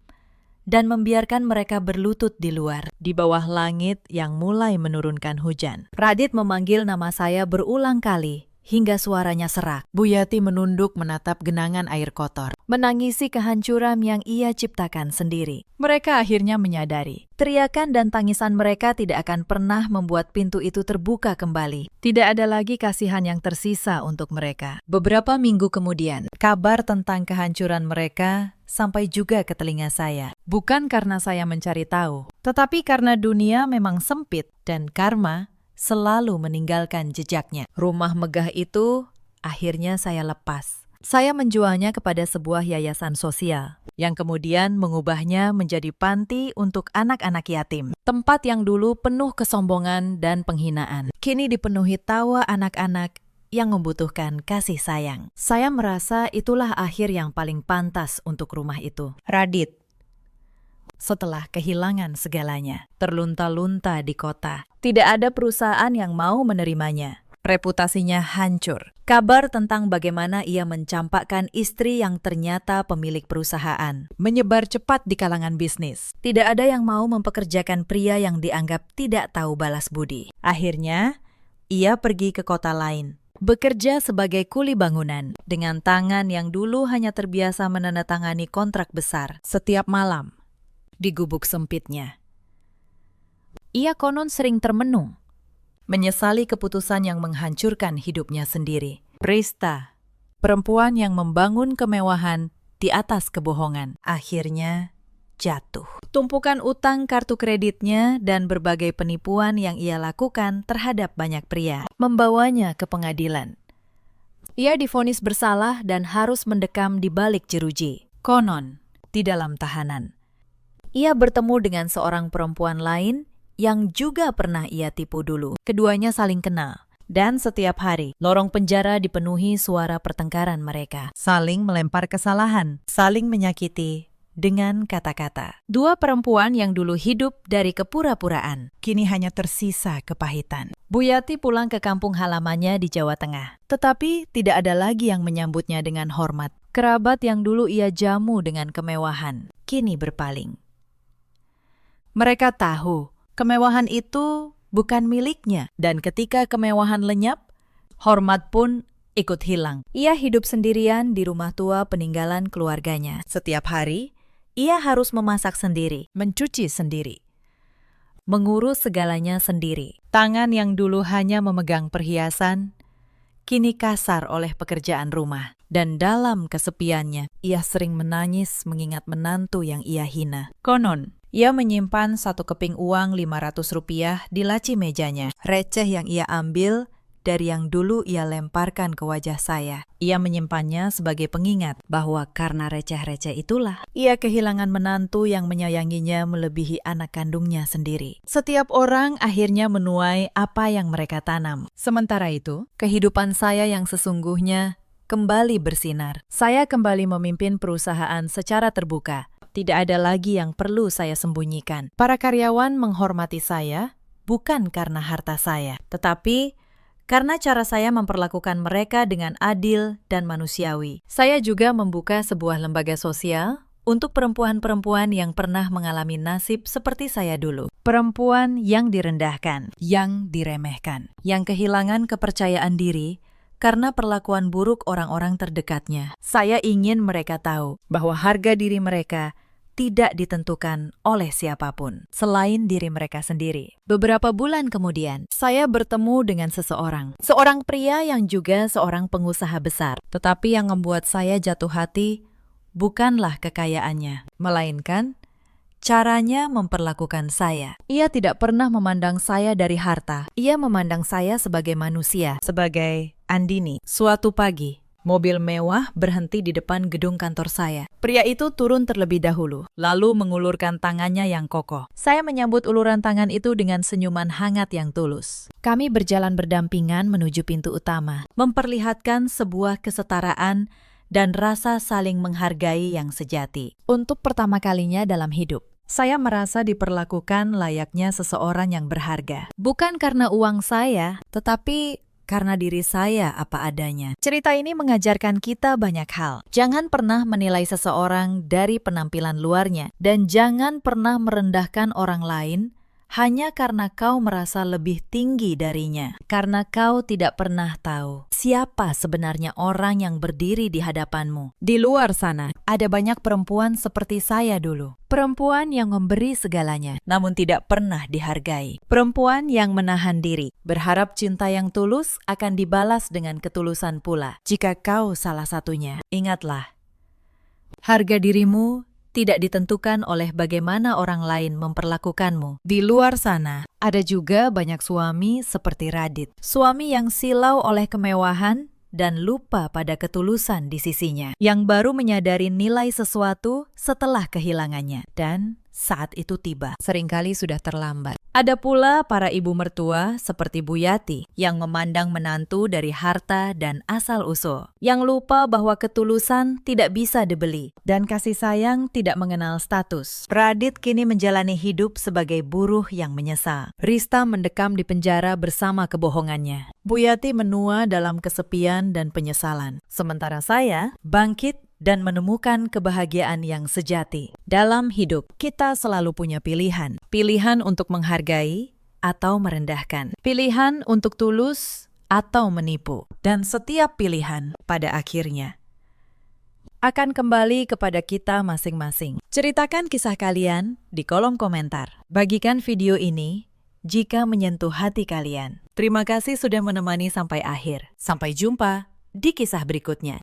A: dan membiarkan mereka berlutut di luar, di bawah langit yang mulai menurunkan hujan. Radit memanggil nama saya berulang kali, hingga suaranya serak. Bu Yati menunduk menatap genangan air kotor, menangisi kehancuran yang ia ciptakan sendiri. Mereka akhirnya menyadari, teriakan dan tangisan mereka tidak akan pernah membuat pintu itu terbuka kembali. Tidak ada lagi kasihan yang tersisa untuk mereka. Beberapa minggu kemudian, kabar tentang kehancuran mereka sampai juga ke telinga saya. Bukan karena saya mencari tahu, tetapi karena dunia memang sempit dan karma selalu meninggalkan jejaknya. Rumah megah itu akhirnya saya lepas. Saya menjualnya kepada sebuah yayasan sosial yang kemudian mengubahnya menjadi panti untuk anak-anak yatim. Tempat yang dulu penuh kesombongan dan penghinaan, kini dipenuhi tawa anak-anak yang membutuhkan kasih sayang. Saya merasa itulah akhir yang paling pantas untuk rumah itu. Radit. Setelah kehilangan segalanya, terlunta-lunta di kota, tidak ada perusahaan yang mau menerimanya. Reputasinya hancur. Kabar tentang bagaimana ia mencampakkan istri yang ternyata pemilik perusahaan menyebar cepat di kalangan bisnis. Tidak ada yang mau mempekerjakan pria yang dianggap tidak tahu balas budi. Akhirnya, ia pergi ke kota lain, bekerja sebagai kuli bangunan dengan tangan yang dulu hanya terbiasa menandatangani kontrak besar setiap malam di gubuk sempitnya. Ia konon sering termenung, menyesali keputusan yang menghancurkan hidupnya sendiri. Prista, perempuan yang membangun kemewahan di atas kebohongan, akhirnya jatuh. Tumpukan utang kartu kreditnya dan berbagai penipuan yang ia lakukan terhadap banyak pria membawanya ke pengadilan. Ia divonis bersalah dan harus mendekam di balik jeruji. Konon, di dalam tahanan, ia bertemu dengan seorang perempuan lain yang juga pernah ia tipu dulu. Keduanya saling kenal, dan setiap hari lorong penjara dipenuhi suara pertengkaran mereka. Saling melempar kesalahan, saling menyakiti dengan kata-kata. Dua perempuan yang dulu hidup dari kepura-puraan, kini hanya tersisa kepahitan. Bu Yati pulang ke kampung halamannya di Jawa Tengah, tetapi tidak ada lagi yang menyambutnya dengan hormat. Kerabat yang dulu ia jamu dengan kemewahan, kini berpaling. Mereka tahu kemewahan itu bukan miliknya, dan ketika kemewahan lenyap, hormat pun ikut hilang. Ia hidup sendirian di rumah tua peninggalan keluarganya. Setiap hari, ia harus memasak sendiri, mencuci sendiri, mengurus segalanya sendiri. Tangan yang dulu hanya memegang perhiasan, kini kasar oleh pekerjaan rumah. Dan dalam kesepiannya, ia sering menangis mengingat menantu yang ia hina. Konon, ia menyimpan 1 keping uang Rp500 di laci mejanya, receh yang ia ambil dari yang dulu ia lemparkan ke wajah saya. Ia menyimpannya sebagai pengingat bahwa karena receh-receh itulah ia kehilangan menantu yang menyayanginya melebihi anak kandungnya sendiri. Setiap orang akhirnya menuai apa yang mereka tanam. Sementara itu, kehidupan saya yang sesungguhnya kembali bersinar. Saya kembali memimpin perusahaan secara terbuka. Tidak ada lagi yang perlu saya sembunyikan. Para karyawan menghormati saya bukan karena harta saya, tetapi karena cara saya memperlakukan mereka dengan adil dan manusiawi. Saya juga membuka sebuah lembaga sosial untuk perempuan-perempuan yang pernah mengalami nasib seperti saya dulu. Perempuan yang direndahkan, yang diremehkan, yang kehilangan kepercayaan diri karena perlakuan buruk orang-orang terdekatnya. Saya ingin mereka tahu bahwa harga diri mereka tidak ditentukan oleh siapapun selain diri mereka sendiri. Beberapa bulan kemudian, saya bertemu dengan seorang pria yang juga seorang pengusaha besar. Tetapi yang membuat saya jatuh hati bukanlah kekayaannya, melainkan caranya memperlakukan saya. Ia tidak pernah memandang saya dari harta. Ia memandang saya sebagai manusia, sebagai Andini. Suatu pagi, mobil mewah berhenti di depan gedung kantor saya. Pria itu turun terlebih dahulu, lalu mengulurkan tangannya yang kokoh. Saya menyambut uluran tangan itu dengan senyuman hangat yang tulus. Kami berjalan berdampingan menuju pintu utama, memperlihatkan sebuah kesetaraan dan rasa saling menghargai yang sejati. Untuk pertama kalinya dalam hidup, saya merasa diperlakukan layaknya seseorang yang berharga. Bukan karena uang saya, tetapi karena diri saya apa adanya. Cerita ini mengajarkan kita banyak hal. Jangan pernah menilai seseorang dari penampilan luarnya, dan jangan pernah merendahkan orang lain hanya karena kau merasa lebih tinggi darinya, karena kau tidak pernah tahu siapa sebenarnya orang yang berdiri di hadapanmu. Di luar sana, ada banyak perempuan seperti saya dulu. Perempuan yang memberi segalanya, namun tidak pernah dihargai. Perempuan yang menahan diri, berharap cinta yang tulus akan dibalas dengan ketulusan pula. Jika kau salah satunya, ingatlah, harga dirimu tidak ditentukan oleh bagaimana orang lain memperlakukanmu. Di luar sana, ada juga banyak suami seperti Radit. Suami yang silau oleh kemewahan dan lupa pada ketulusan di sisinya. Yang baru menyadari nilai sesuatu setelah kehilangannya. Dan saat itu tiba, seringkali sudah terlambat. Ada pula para ibu mertua seperti Bu Yati yang memandang menantu dari harta dan asal-usul, yang lupa bahwa ketulusan tidak bisa dibeli dan kasih sayang tidak mengenal status. Radit kini menjalani hidup sebagai buruh yang menyesal. Rista mendekam di penjara bersama kebohongannya. Bu Yati menua dalam kesepian dan penyesalan. Sementara saya bangkit dan menemukan kebahagiaan yang sejati. Dalam hidup, kita selalu punya pilihan. Pilihan untuk menghargai atau merendahkan. Pilihan untuk tulus atau menipu. Dan setiap pilihan pada akhirnya akan kembali kepada kita masing-masing. Ceritakan kisah kalian di kolom komentar. Bagikan video ini jika menyentuh hati kalian. Terima kasih sudah menemani sampai akhir. Sampai jumpa di kisah berikutnya.